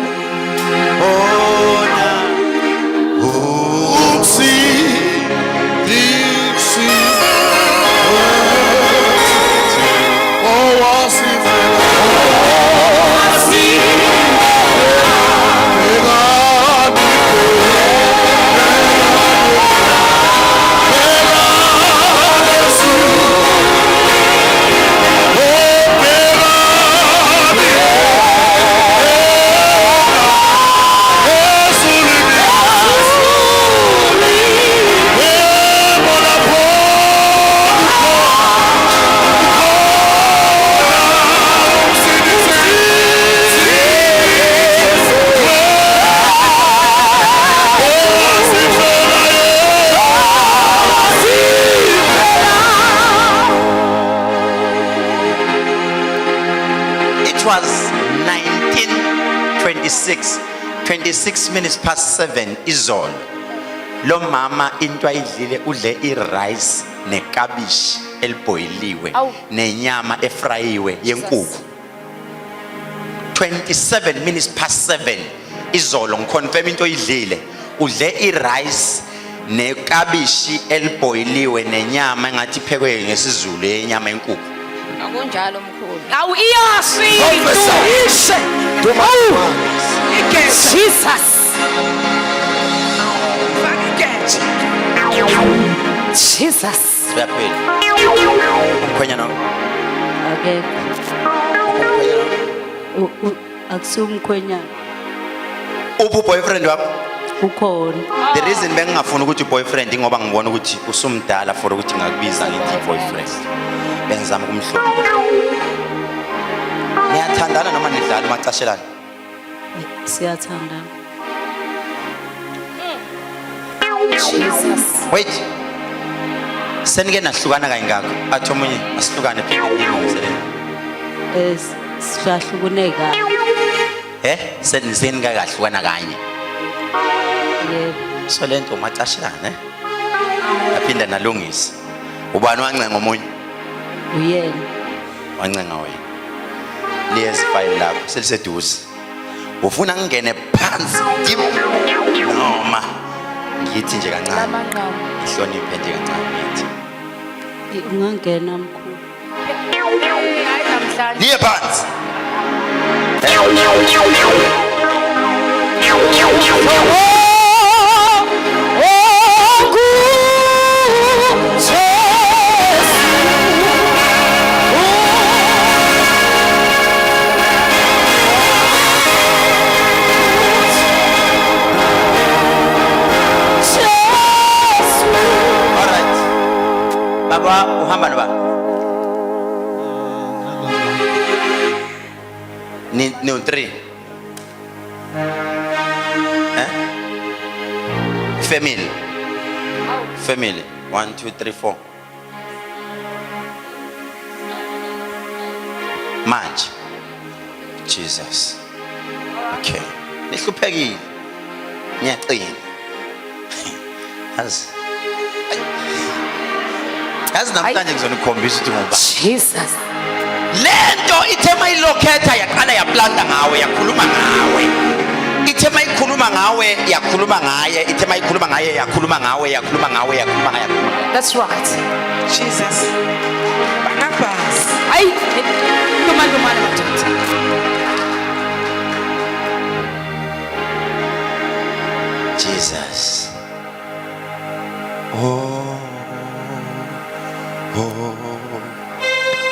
was 26 minutes past 7 izolo lo mama into ayidlile udle irice nekabishi eliboyiliwe nenyama efrayiwe yenkukhu 27 minutes past 7 izolo ngiconfirm into ayidlile udle irice nekabishi eliboyiliwe nenyama engathi iphekwe ngesizulu yenyama yenkukhu Akunjalo mkhulu. Awu iyashintsha. Prophesy. To my Jesus. Jesus. Siyaphila. Umkhwenyana Akekho. Akusiwo umkhwenyana. uphi boyfriend wakho? Ukhona. The reason bengingafuni ukuthi boyfriend ngoba ngibona ukuthi usumdala for ukuthi ngakubiza ngithi boyfriend. Bengizama ukumhlonipha. Niyathandana noma nidlala macashelana? Siyathandana. Jesus. Wait. Senike nahlukana kayingakho. Athi omunye asihlukane phela ngilungiselele. Siyahlukuneka. Seniseni kahlukana kanye. Yebo. So lento macashelana aphinda nalungisa. Ubani wancenga omunye? Uyena. Wancenga wena. Liyezi file lapho seliseduze. Ufuna ngingene phansi deep noma ngithi nje kancane. Ihloniphe nje kancane ngithi. Ungangena mkhulu. Hayi namhlanje. Niye phansi. Alright. Baba uhamba noba? Ni 3. Family. 1, 2, 3, 4. Manje. Jesus. Okay. Nihluphekile. Ngiyacina. Yazi namhlanje ngizonikhombisa ukuthi ngoba. Jesus. Lento ithema ilokhetha yaqala yaplanta ngawe yakhuluma ngawe. Ithema ikhuluma ngawe yakhuluma ngaye. Ithema ikhuluma ngaye yakhuluma ngawe yakhuluma ngawe yakhuluma ngaye. That's right. Jesus. Barnabas. Ay, lumana madoda. Jesus. Oh. Oh.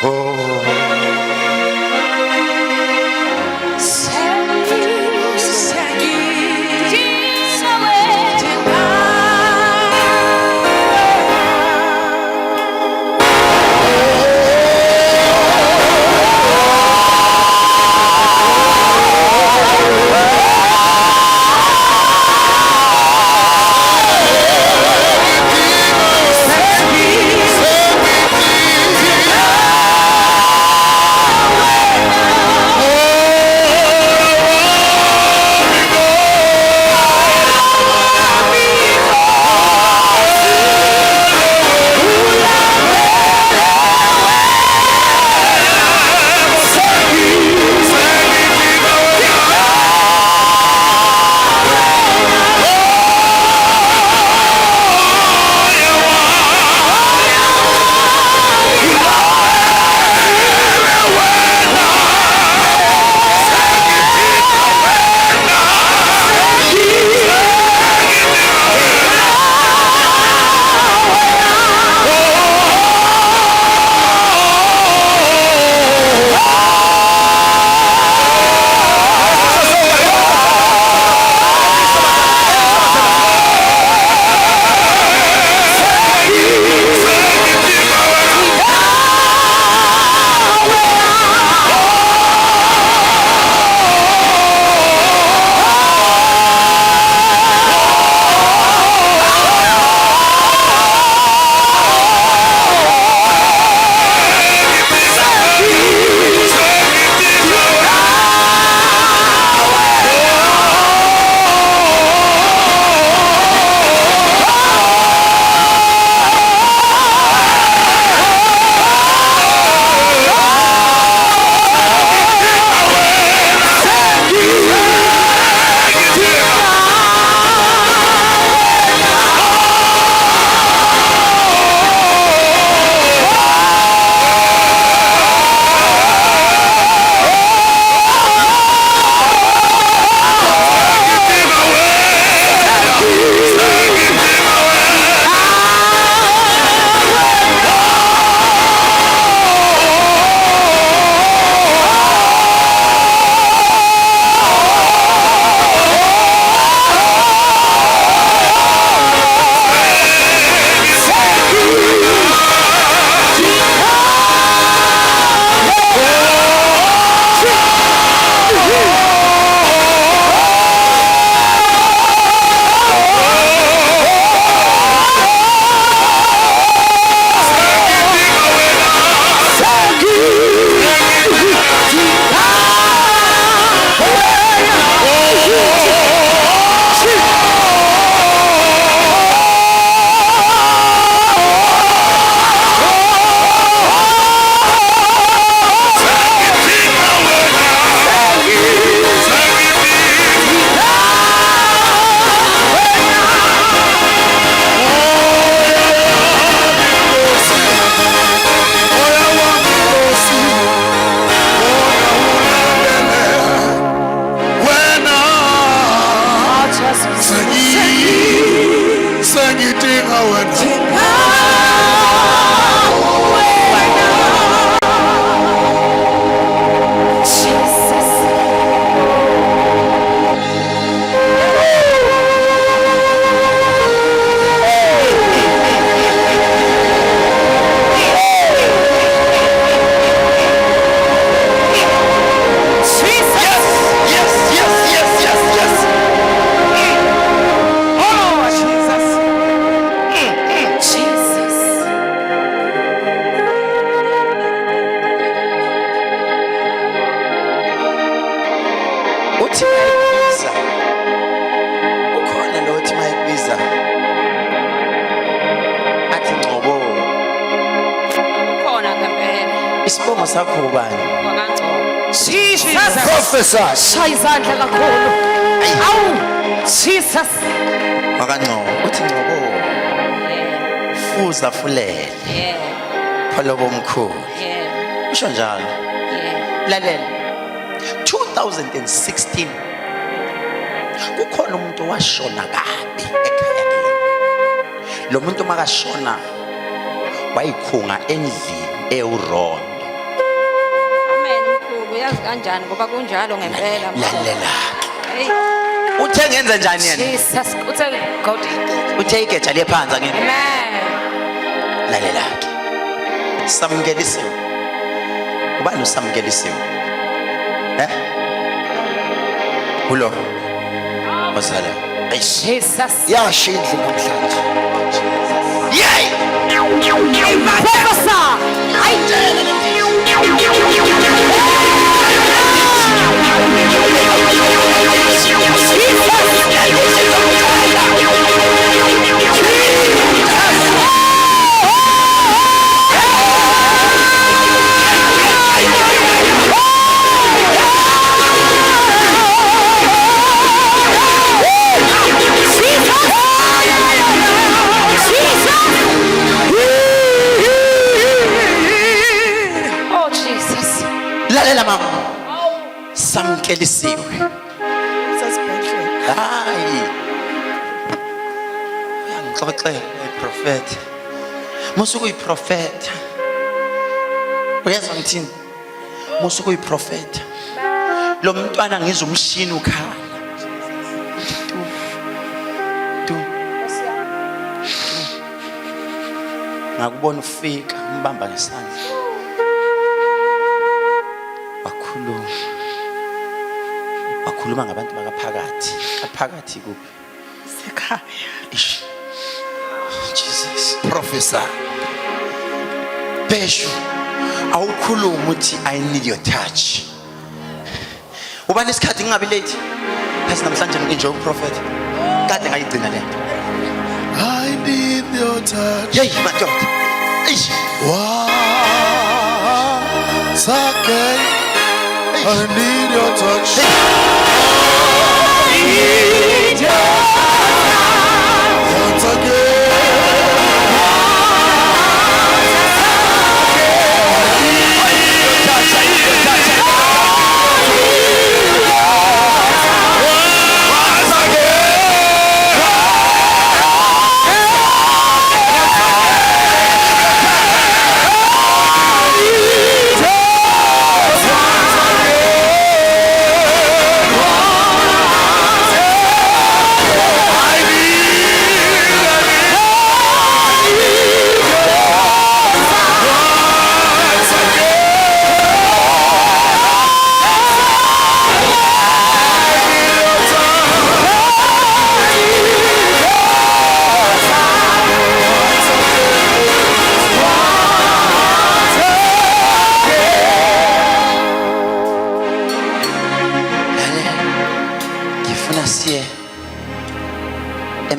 Oh. Isibongo sakho ubani? Wakangcobo. Jesus. Prophesy. Shaya izandla kakhulu. Awu. Jesus. Wakangcobo. Uthi ngcobo. Yeah. Fuza fulele. Yeah. Pholo bomkhulu. Yeah. Usho njalo. Yeah. Lalela. 2016 kukhona umuntu washona kabi ekhaya kini. Lo muntu makashona wayikhunga endlini ewurondo. Amen mkhulu uyazi kanjani ngoba kunjalo ngempela mkhulu. Lalela. Hey. Uthe ngenze njani yena? Jesus. Uthe God. Uthe igeja lephansi ngene. Amen. Lalela ke. Samkelisiwe. Ubani usamkelisiwe? Ulo. Masala. Jesus. Yashinda namhlanje. Yay! Prophesy. Oh Jesus. Lalela mama. Samkelisiwe. Sasibhedlela. Hayi. Uyangixoxela iprofeti. Musuku uyiprofeta. Uyezwa ngithini? Musuku uyiprofeta. Lo mntwana ngizwe umshini ukhala. Tu. Ngakubona ufika umbamba ngesandla. Wakhuluma ngabantu bakaphakathi. Kaphakathi kuphi? Sekhaya. Ish. Jesus. Prophesy. Beshu. Awukhuluma uthi I need your touch. Ubani isikhathi ngingabi late. Phasi namhlanje nginje uprofeti. Kade ngayigcina lento. I need your touch. Hey madoda. Ish. Once again, I need your touch. Once again.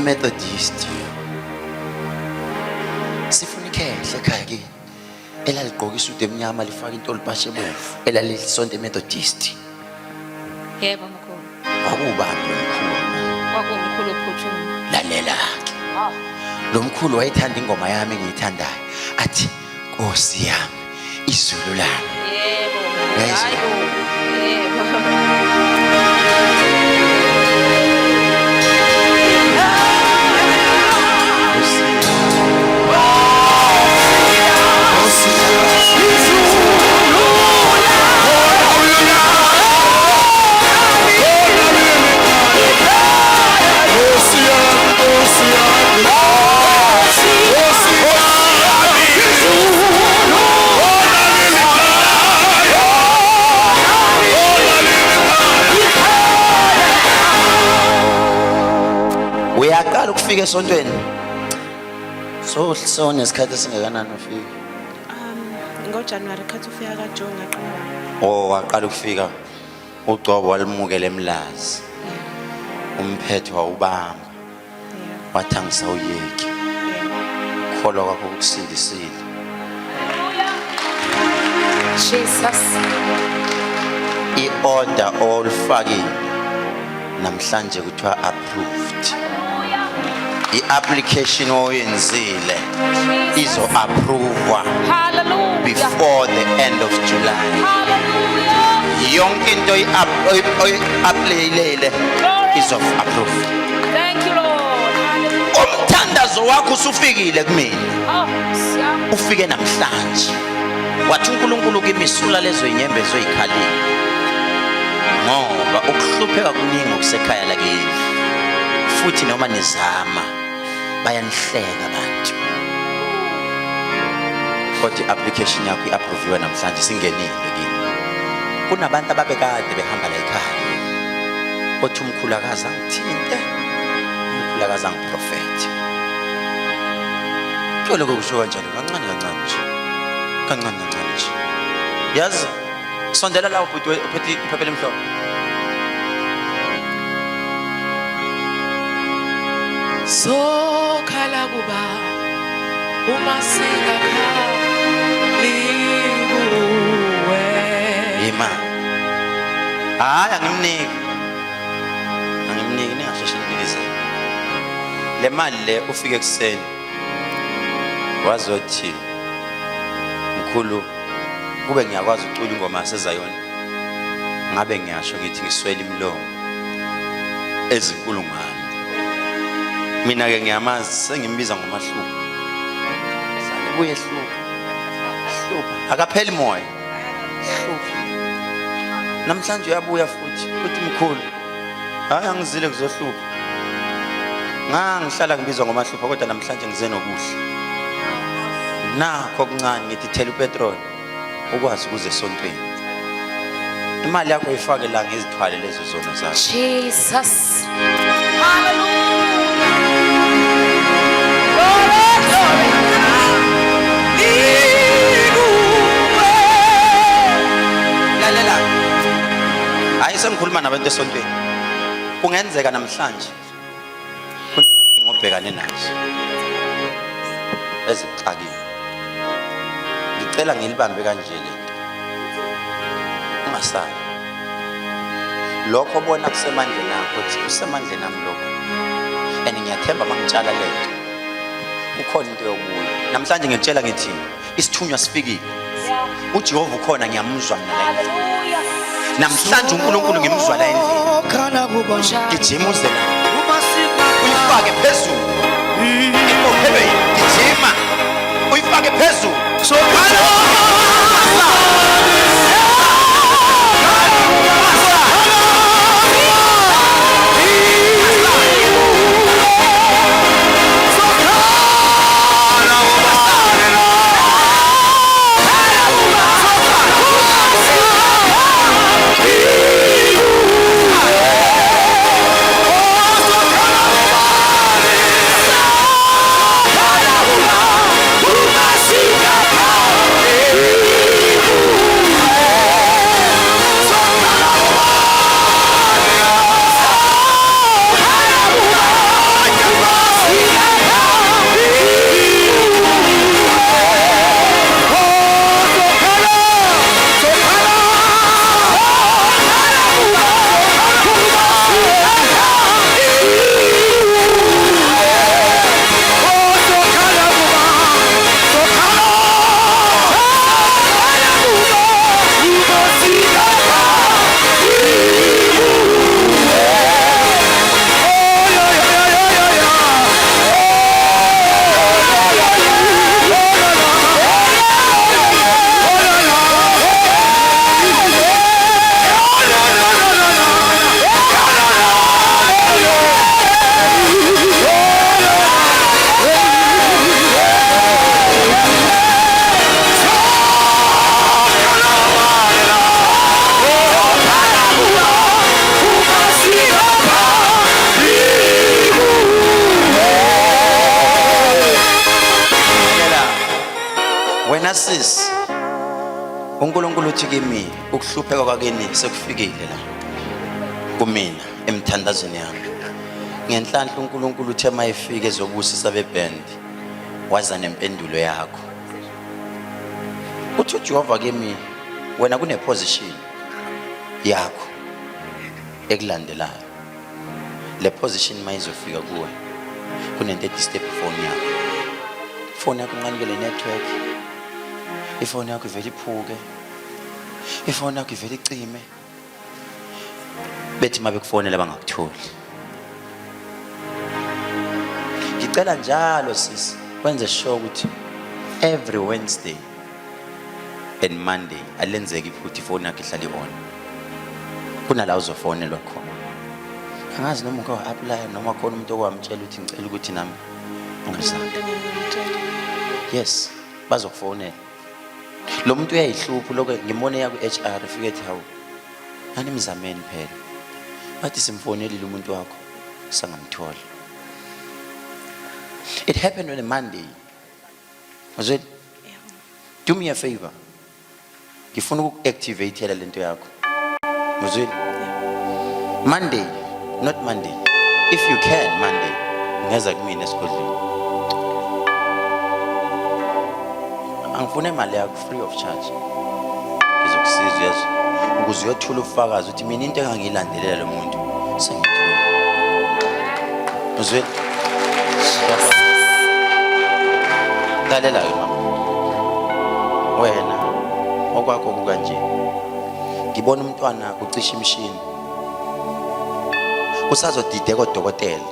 Methodist. Sifuna ikhehle ekhaya kini. Elaligqoka isudu emnyama lifaka intolibhashe ebovu. Elalisonto Methodist. Yebo mkhulu. Wakubani lo mkhulu? Kwakumkhulu uphuthuma. Lalela ke. Lo mkhulu wayethanda ingoma yami engiyithandayo. Athi Nkosi yami izulu lami. Yebo. Yayizwa. Yebo. Uyaqala ukufika esontweni. So nesikhathi singakanani ufika? NgoJanuary khathi ufika kaJoga qala. Oh waqala ukufika. Ugcobo walimukela eMlazi. Umphetho wawubamba. Wathi angisawuyeki. Kholwa kwakho ukusindisile. Jesus. I-order olufakile namhlanje kuthiwa approved. I-application oyenzile izo-approva Hallelujah. before the end of July. Hallelujah. Yonke into oyi-applayilele izo-approve. Thank you, Lord. Hallelujah. Umthandazo wakho usufikile kumina. Oh, siyabonga. Ufike namhlanje. Wathi uNkulunkulu kimisula lezo inyembe zoyikhalile. Ngoba ukuhlupheka kuningi okusekhaya lakini. Futhi noma nizama bayanihleka abantu. Kodwa i-application yakho i-approviwe namhlanje singenile kini. Kunabantu ababekade behamba la ekhaya. Othi umkhulakazi angithinte. Umkhulakazi angiprofethe. Kuyoloko kusho kanjalo kancane kancane nje. Kancane kancane nje. Yazi sondela la ubhuti uphethe iphepha lemhlophe. Sokhala kuba uma singakhali kuwe. Yima. Hayi angimniki. Angimniki ningasheshe ninikeze. Le mali le ufike kuseni. Wazothi mkhulu kube ngiyakwazi ucula ingoma yaseZayoni. Ngabe ngiyasho ngithi ngiswela imlomo ezinkulungwane. Mina ke ngiyamazi sengimbiza ngomahluko. Ubuye hlupha akapheli moya. Hlupha. Namhlanje uyabuya futhi mkhulu. Hayi angizile kuzohlupha. Ngihlala ngibizwa ngomahluko kodwa namhlanje ngize nokuhle. Nakho okuncane ngithi thela upetrol ukwazi ukuze esontweni. Imali yakho ifake la ngezithwale lezo zona zakho. Jesus. Hallelujah. Glory, glory. Lalela. Hayi sengikhuluma nabantu esontweni. Kungenzeka namhlanje kunenkinga obhekane nazo. Ezixakile. Ngicela ngilibambe kanje lento. Ungasayi. Lokho bona kusemandleni akho uthi kusemandleni ami lokho. And ngiyathemba mangitshala lento. Ukhona into yobuye. Namhlanje ngiyatshela ngithi isithunywa sifikile. uJehova ukhona ngiyamuzwa mina la endlini. Hallelujah. Namhlanje uNkulunkulu ngimuzwa la endlini. Gijima uze la. Uyifake phezulu. Iphophelo gijima. Uyifake phezulu. Sis uNkulunkulu uthi kimi ukuhlupheka kwakini sekufikile la kumina emthandazweni yami ngenhlanhla uNkulunkulu uthe mayifike ezobusisa beband waza nempendulo yakho uthi uJehova kimi wena kune position yakho ekulandelayo. Le position mayizofika kuwe kunento edisturb phone yakho. Phone yakho incane le network. Ifone yakho ivele iphuke. Ifone yakho ivele icime. Bethi mabe kufonela bangakutholi. Ngicela njalo sisi wenze sure ukuthi every Wednesday and Monday alenzeki futhi ifone yakho ihlale on. Kunala uzofonelwa khona. Angazi noma uke apply noma khona umuntu okwamtshela ukuthi ngicela ukuthi nami ungizame. Yes, bazokufonela. Lo muntu uyayihlupha lokho ngimone ya ku HR ifike ethi hawu. Nani mzameni phela. Bathi simfonelile umuntu wakho sangamthola. It happened on a Monday. Was it? Do me a favor. Ngifuna uku-activate le lento yakho. Was it? Monday, not Monday. If you can Monday, ngeza kumina esigodlweni. Angifune imali yakho free of charge. Ngizokusiza yazi ukuze uyothula ufakazi ukuthi mina into engangilandelela lo muntu sengithula. Was it? Lalela ke mama. Wena okwakho kukanje. Ngibona umntwana ucisha imishini. Usazodide kodokotela.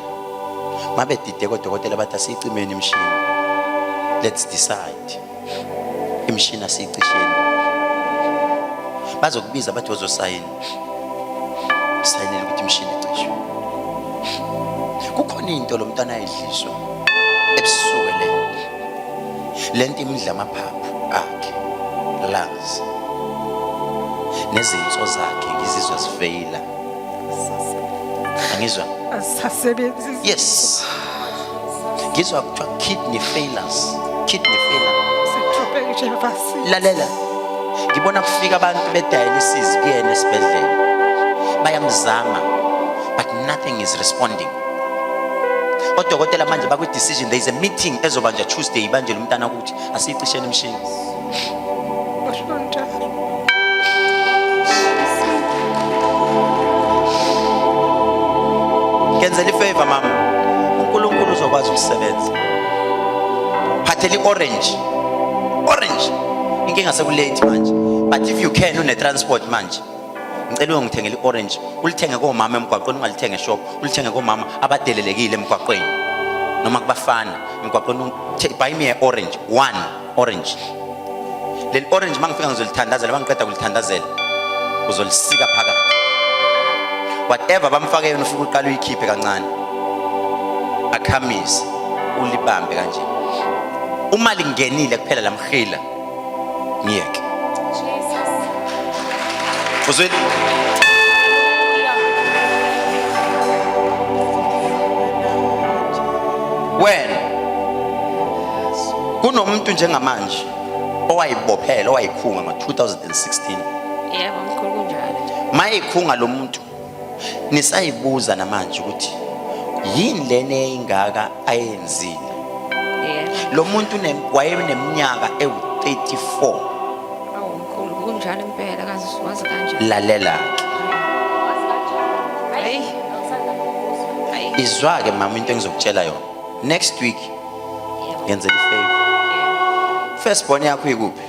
Mabe dide kodokotela bathi asicimeni imishini. Let's decide. Imishini asicisheni. Bazokubiza bathi uzosayina. Sayinela ukuthi imishini icishwe. Kukhona into lo mntwana ayidliswa. Ebusukele. Lento imidla amaphaphu akhe. Lungs. Nezinso zakhe ngizizwa zifeyila. Angizwa? Asasebenzi. Yes. Ngizwa kuthiwa kidney failures. Kidney failure. Sekuthope nje basi. Lalela. Ngibona kufika abantu be-dialysis kuyena esibhedlela. Bayamzama but nothing is responding. Odokotela manje bakwi decision there is a meeting ezobanja Tuesday ibanje lo mntana ukuthi asicishene imishini. Ngenzela ifavor mama. uNkulunkulu uzokwazi ukusebenza. Phatheli orange. Orange. Inkinga sekulate manje. But if you can une transport manje. Ngicela ungithengele orange. Ulithenge komama emgwaqweni ungalithenge shop. Ulithenge komama abadelelekile emgwaqweni. Noma kubafana emgwaqweni buy me a orange. One orange. Le orange mangifika ngizolithandazela bangiqeda kulithandazela. Uzolisika phakathi. Whatever bamfake yona ufika uqala uyikhiphe kancane. Akhamise ulibambe kanje. Uma lingenile kuphela lamkhila. Ngiyeke. Jesus. Uzweli? Wena kunomuntu njengamanje owayibophela owayikhunga ngo2016. Yebo mkhulu kunjalo. Mayikhunga lo muntu nisayibuza namanje ukuthi yini lene ingaka ayenzile. Yebo. Lo muntu wayeneminyaka ewu34. Awu mkhulu kunjalo impela kaze siwazi kanjani. Lalela. Hayi. Izwa ke mama into engizokutshela yona. Next week ngenzela ifavor. First born yakho ikuphi?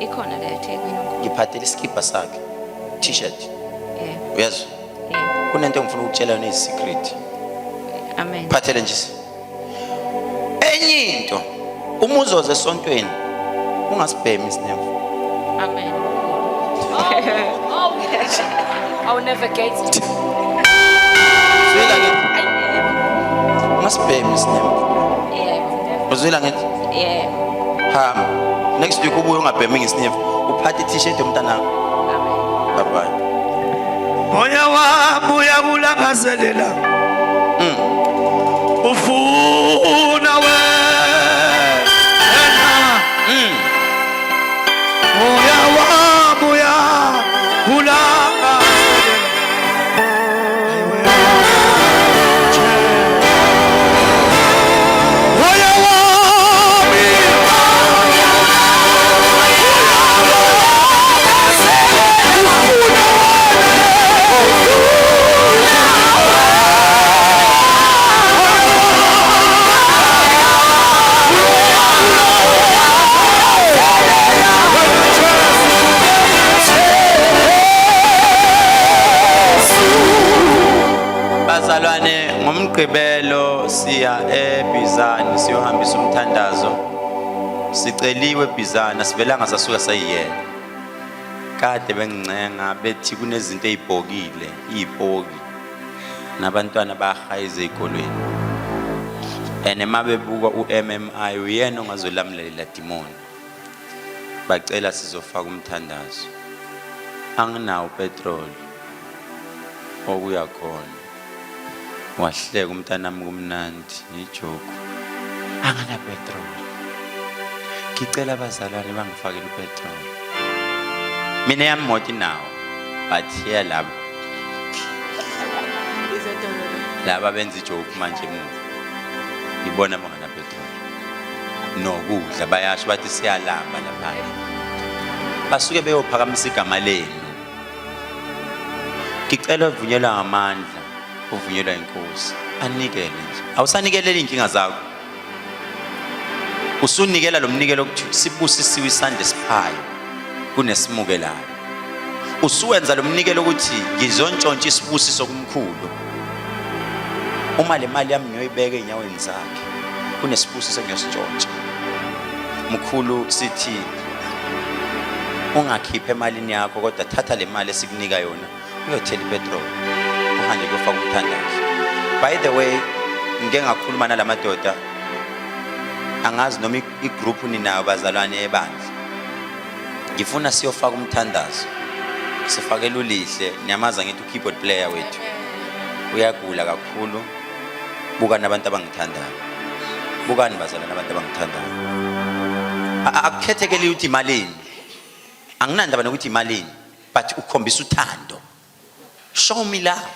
Ikhona la eThekwini mkhulu. Ngiphathele iskipa sakhe. T-shirt. Yebo. Uyazwa? Yebo. Kunento engifuna ukutshela yona eyisecret. Amen. Phathele nje. Enye into umuzoze esontweni ungasibhemi isinemvu. Amen. Oh, yes. I will never get it. Zwela ngithi ungasibhemi isinemvu. Yebo. Uzwela ngithi Yebo. hamba. Next week ubuye ungabhemi ngisinemvu. Uphathe i-t-shirt yomntana wakho. Amen. Bye bye. Moya wami uyakulangazelela. Ufuna wena. Moya wami uyakulangazelela. Moya wami ngoMgqibelo siya eBizana siyohambisa umthandazo. Siceliwe eBizana sivelanga sasuka sayiyena. Kade bengincenga bethi kunezinto ezibhokile, izipoki. Nabantwana bayahayiza ezikolweni. Emabebuka uMMI uyena ongazolamulela demon. Bacela sizofaka umthandazo. Anginawo petrol. Okuya khona. Wahleka umntanami kumnandi ijoke. Angana petrol. Ngicela abazalwane bangifakele upetrol. Mina yami imoto nawo. But here laba benza ijoke manje emuva. Ngibona bangana petrol. Nokudla bayasho bathi siyalamba lapha. Basuke beyophakamisa igama lenu. Ngicela uvunyelwa ngamandla, uvunyelwa inkosi. Anikele nje. Awusanikelela inkinga zakho. Usunikela lo mnikelo ukuthi sibusisiwe isandla esiphayo kunesimukelayo. Usuwenza lo mnikelo ukuthi ngizontshontsha isibusiso kumkhulu. Uma le mali yami ngiyoyibeka enyaweni zakhe kunesibusiso ngiyosintshontsha. Mkhulu sithi ungakhipha emalini yakho kodwa thatha le mali esikunika yona uyothela ipetrol uhambe kuyofaka umthandazo. By the way, ngeke ngakhuluma nalamadoda. Angazi noma igroup ninayo bazalwane ebandla. Ngifuna siyofaka umthandazo. Sifakela ulihle, niyamaza ngithi keyboard player wethu. Uyagula kakhulu. Buka nabantu abangithandayo. Bukani bazalwane abantu abangithandayo. Akukhethekeli ukuthi imalini. Anginandaba nokuthi imalini, but ukhombisa uthando. Show me love.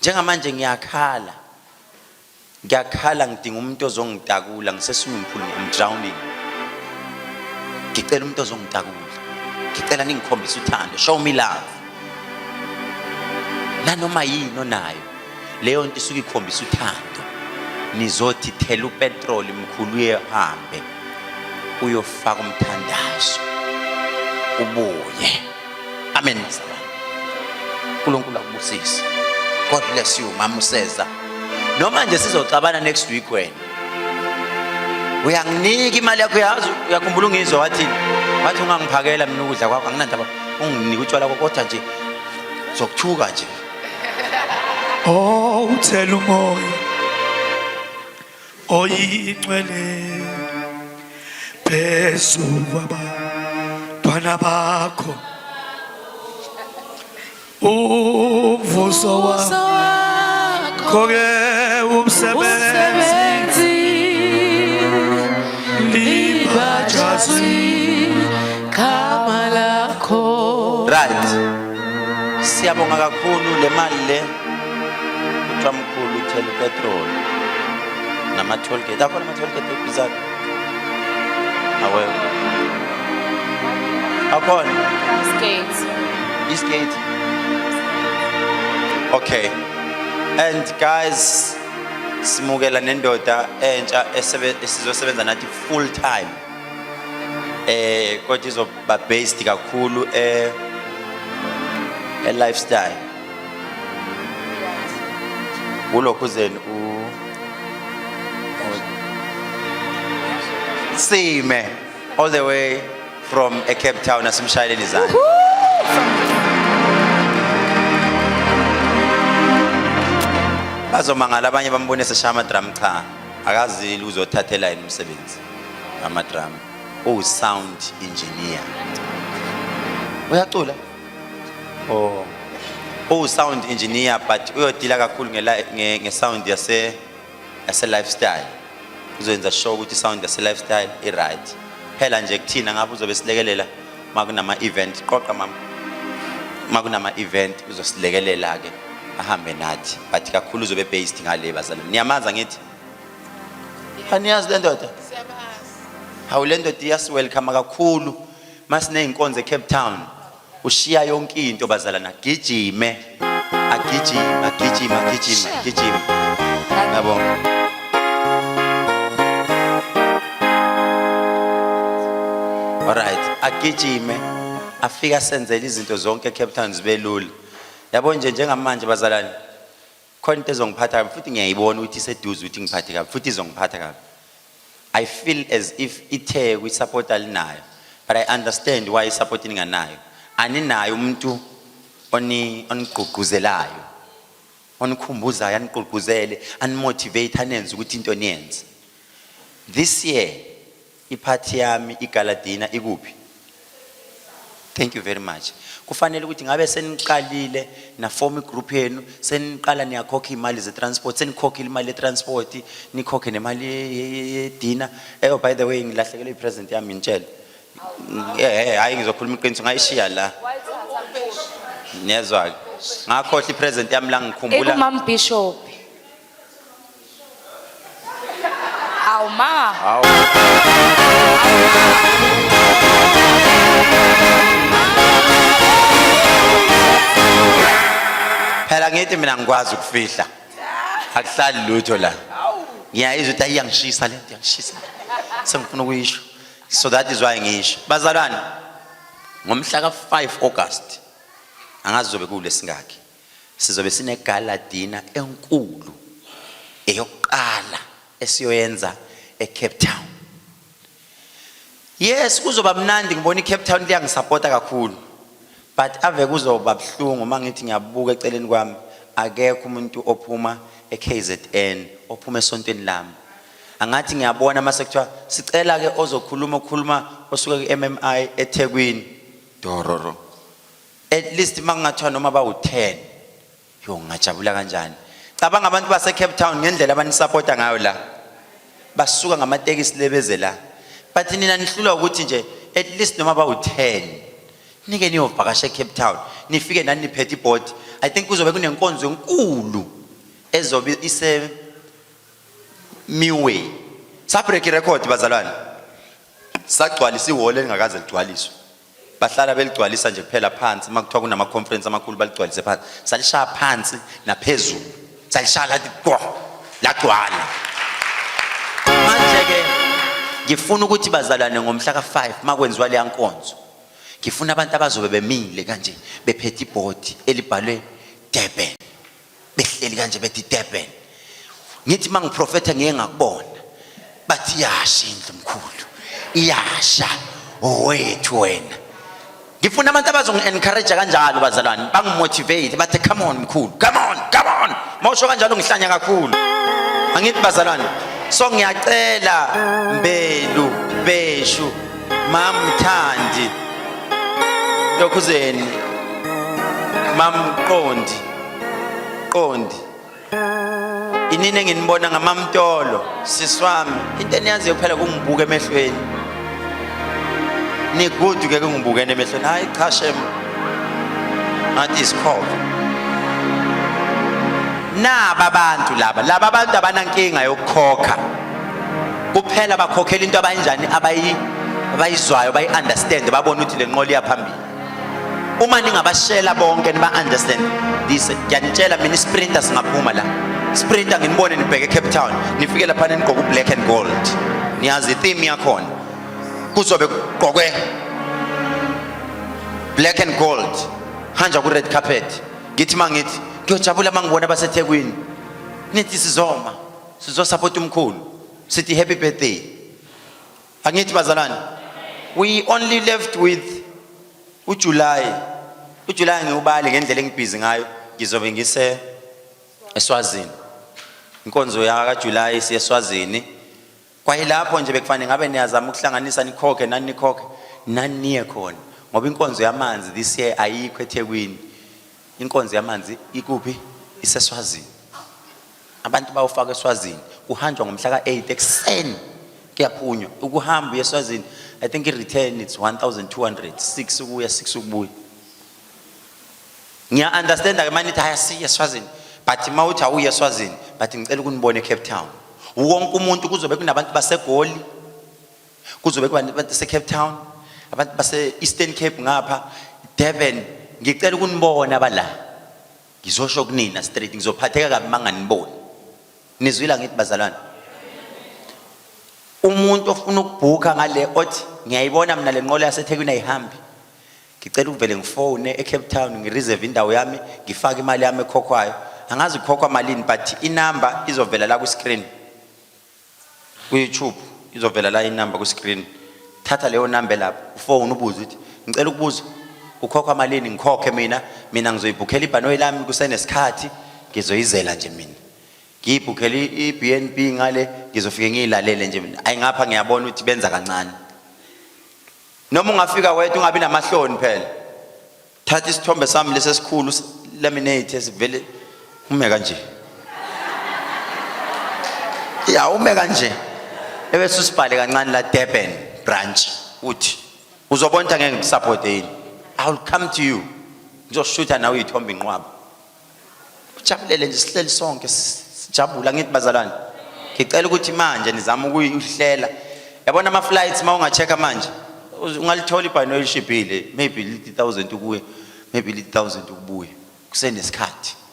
Njengamanje ngiyakhala. Ngiyakhala ngidinga umuntu ozongitakula ngiseswimming pool I'm drowning. Ngicela umuntu ozongitakula. Ngicela ningikhombisa uthando. Show me love. Nanoma yini onayo. Leyo nto isuke ikhombisa uthando. Nizothi thela upetrol mkhulu uyehambe. Uyofaka umthandazo. Ubuye. Amen. uNkulunkulu akubusise. God bless you mama useza. Noma nje sizoxabana next week wena. Uyanginika imali yakho yazi uyakhumbula ungizwa wathi ungangiphakela mina ukudla kwakho anginandaba unginika utshwala kwakho kodwa nje zokuthuka nje. Oh uthela umoya. Oyingcwele phezu kwabantwana bakho. Umvuzo wakho ke umsebenzi libajazwi kama lakho. Right. Siyabonga kakhulu le mali le. Kuthiwa mkhulu uthela upetrol. Nama toll gate. Akho nama toll gate eBizana. Awe. Akho. East gate. Okay. And guys, simukela nendoda entsha esizosebenza nathi full time. Kodwa izoba based kakhulu lifestyle. Ulokhu zeni Sime all the way from Cape Town asimshayeleni izandla. Bazomangala abanye bambone seshaya amadrum cha akazili uzothathela yini umsebenzi amadrum. Sound engineer. Uyacula? Sound engineer but uyodila kakhulu nge-sound yase lifestyle. Uzoyenza show ukuthi sound yase lifestyle right. Phela nje kuthina ngabe uzobe silekelela makunama event qoqa mama. Makunama event uzosilekelela ke ahambe nathi but kakhulu uzobe based ngale bazalwane. Niyamaza ngithi? Aniyazi le ndoda? Hawu le ndoda iyas welcome kakhulu. Masine inkonzo eCape Town. Ushiya yonke into bazalana gijime. Agijima. Ngiyabonga. Alright, agijime afika senzele izinto zonke eCape Town zibe lula. Yabo nje njengamanje bazalwane khona into ezongiphatha kabi futhi ngiyayibona ukuthi iseduze ukuthi ngiphathe kabi futhi izongiphatha kabi. I feel as if ithe kwi-support alinayo, but I understand why i-support inganayo. Aninayo umuntu onigqugquzelayo, onikhumbuzayo, anigqugquzele, animotivate, anenze ukuthi into niyenze. This year, iphathi yami iGaladina ikuphi? Thank you very much. Kufanele ukuthi ngabe seniqalile na form group yenu, seniqala niyakhokha imali ze-transport, senikhokhile imali ye-transport, nikhokhe nemali ye-dinner. Oh, by the way, ngilahlekele i-present yami ngitshela. Hayi ngizokhuluma iqiniso ngayishiya la. Niyezwa ke. Ngakhohle i-present yami la ngikhumbula. Ekumam Bishop. Awuma. Phela ngithi mina ngikwazi ukufihla. Akuhlali lutho la. Ngiyayizwa ukuthi ayangishisa lento, yangishisa. Sengifuna ukuyisho. So that is why ngisho. Bazalwane, ngomhla ka-5 August, angazi zobe kulesingaki, sizobe sineGaladina enkulu eyokuqala esiyoyenza eCape Town. Yes, kuzoba mnandi ngibona iCape Town liyangisupporta kakhulu. But ave kuzoba buhlungu mangithi ngiyabuka eceleni kwami akekho umuntu ophuma eKZN, ophuma esontweni lami. Angathi ngiyabona mase kuthiwa sicela ke ozokhuluma osuka ku-MMI eThekwini dororo. At least mangathiwa noma bawu10, yo ngajabula kanjani. Cabanga abantu base-Cape Town ngendlela abanisupporta ngayo la. Basuka ngamatekisi lebeze la. But nina nihlulwa ukuthi nje at least noma bawu10 nike niyovakasha eCape Town, nifike nani niphethe ibhodi. I think kuzobe kunenkonzo enkulu ezobe ise Miwe. Sabreak record bazalwane. Sagcwalisa ihholo elingakaze ligcwaliswe. Bahlala beligcwalisa nje kuphela phansi makuthiwa kunama conference amakhulu baligcwalise phansi. Salishaya phansi naphezulu. Salishaya lathi lagcwala. Manje ke ngifuna ukuthi bazalwane ngomhla ka5 makwenziwa le yankonzo. Ngifuna abantu abazobe bemile kanje bephethe ibhodi elibhalwe Durban. Behleli kanje bethi Durban. Ngithi mangiprofetha ngeke ngakubona. Bathi yasha indlu mkhulu. Iyasha owethu wena. Ngifuna abantu abazongi-encourage kanjalo bazalwane, bangimotivate bathi come on mkhulu. Come on, come on. Mawusho kanjalo ngihlanya kakhulu. Angithi bazalwane, so ngiyacela Mbelu, Beshu, Mamthandi, Lokhuzeni, Mamqondi, Qondi. Inini enginibona ngamamtolo, siswami, into eniyaziyo kuphela kungibuka emehlweni. Ni good ke kungibuka emehlweni. Hayi cha shem. Ngathi isikhova. Naba abantu laba abantu abanankinga yokukhokha. Kuphela bakhokhela into abayinjani abayizwayo, bayi-understand, babona ukuthi le nqolo iyaphambili. Uma ningabashela bonke niba understand this, ngiyanitshela mina isprinter singaphuma la. Sprinter nginibone nibheke eCape Town, nifike lapha nigqoka ublack and gold. Niyazi itheme yakhona. Kuzobe kugqokwe black and gold. Hanja ku red carpet. Ngithi mangithi ngiyojabula mangibona baseThekwini. Nithi sizoma, sizosupport umkhulu. Sithi happy birthday. Angithi bazalwane. We only left with uJuly. uJuly ngiubale ngendlela engibhizi ngayo. Ngizobe ngise eSwazini. Inkonzo yaka kaJuly siye eSwazini. Kwayilapho nje bekufanele ngabe niyazama ukuhlanganisa nikhokhe nani nikhokhe nani niye khona. Ngoba inkonzo yamanzi this year ayikho eThekwini. Inkonzo yamanzi ikuphi? IseSwazini. Abantu bawufaka eSwazini. Kuhanjwa ngomhla ka8 ekseni. Kuyaphunywa. Ukuhamba eSwazini, I think i-return it's 1,200. 6 ukuya 6 ukubuya. Ngiya understand ke manje haya siya eSwazini. But mawuthi awuye eSwazini, but ngicela ukunibona eCape Town. Wonke umuntu kuzobe kunabantu baseGoli. Kuzobe kunabantu baseCape Town, abantu base Eastern Cape ngapha, Durban. Ngicela ukunibona abala. Ngizosho kunina straight ngizophatheka kabi manganiboni. Nizwila ngithi bazalwane. Umuntu ofuna ukubhuka ngale othi ngiyayibona mina le nqola yaseThekwini ayihambi. Ngicela uvele ngifone eCape Town ngireserve indawo yami, ngifake imali yami ekhokhwayo. angazi ukhokhwa malini but inamba izovela la ku screen ku YouTube izovela la inamba ku screen thatha leyo number lapho ufone ubuze uthi ngicela ukubuza ukhokhwa malini ngikhokhe mina ngizoyibhukhela ibhanoyi lami kusenesikhathi ngizoyizela nje mina ngiyibhukhela iBNB ngale ngizofike ngiyilalele nje mina ayingapha ngiyabona ukuthi benza kancane noma ungafika wethu ungabi namahloni phela thatha isithombe sami lesesikhulu laminate esivele ume kanje ya ume kanje ebese usibhale kancane la Durban branch uthi uzobona ngeke ngisupport yini I will come to you ngizoshuta nawe ithombe inqwaba ujabulele nje sihleli sonke sijabula ngithi bazalwane ngicela ukuthi manje nizama ukuyihlela yabona ama flights mawungachecka manje ungalithola ibhanoyi shipile maybe 3000 ukuye maybe 1000 ukubuye kusenesikhathi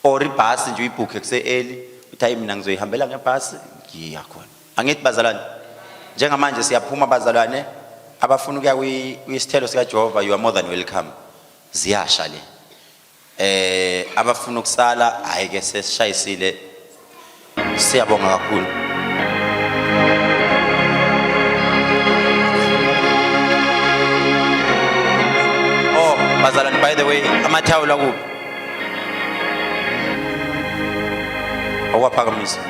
or ibhasi nje uyibhukhe kuse early uthi mina ngizoyihambela ngebhasi ngiya khona angithi bazalwane njengamanje siyaphuma bazalwane abafuna ukuya kwisithelo sika Jehova you are more than welcome ziyasha le abafuna ukusala hayi ke sesishayisile siyabonga kakhulu oh bazalwane by the way amathawula kuphi awaphakamisa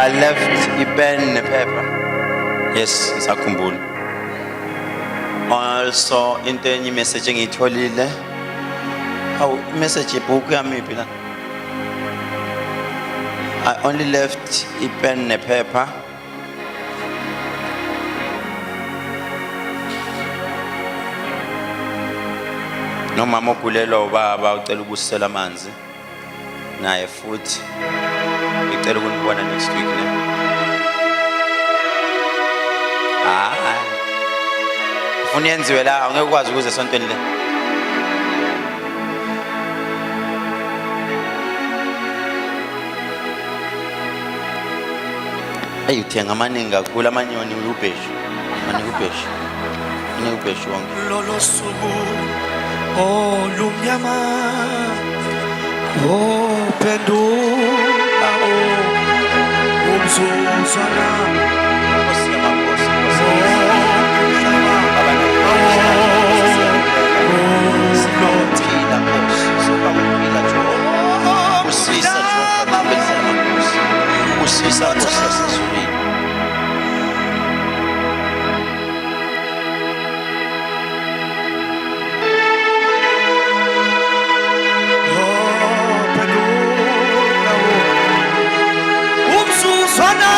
I left a pen and a paper. Yes, ngisakhumbula. Also into enye message engiyitholile. How message ebook yami phela. I only left a pen and paper. No mama ogulelwa ubaba ucela ubusisela amanzi. Naye futhi ngicela ukunibona next week ne. Ufuna yenziwe la angeke ukwazi ukuze esontweni le. Uthenga amaningi kakhulu amanyoni ubheshu. Amaningi ubheshu. Amaningi ubheshu wonke. Lolo suku olumnyama ophendula umzuzwana Nkosi yamakhosi. Usisa Nkosi yasezulwini. umzuzwana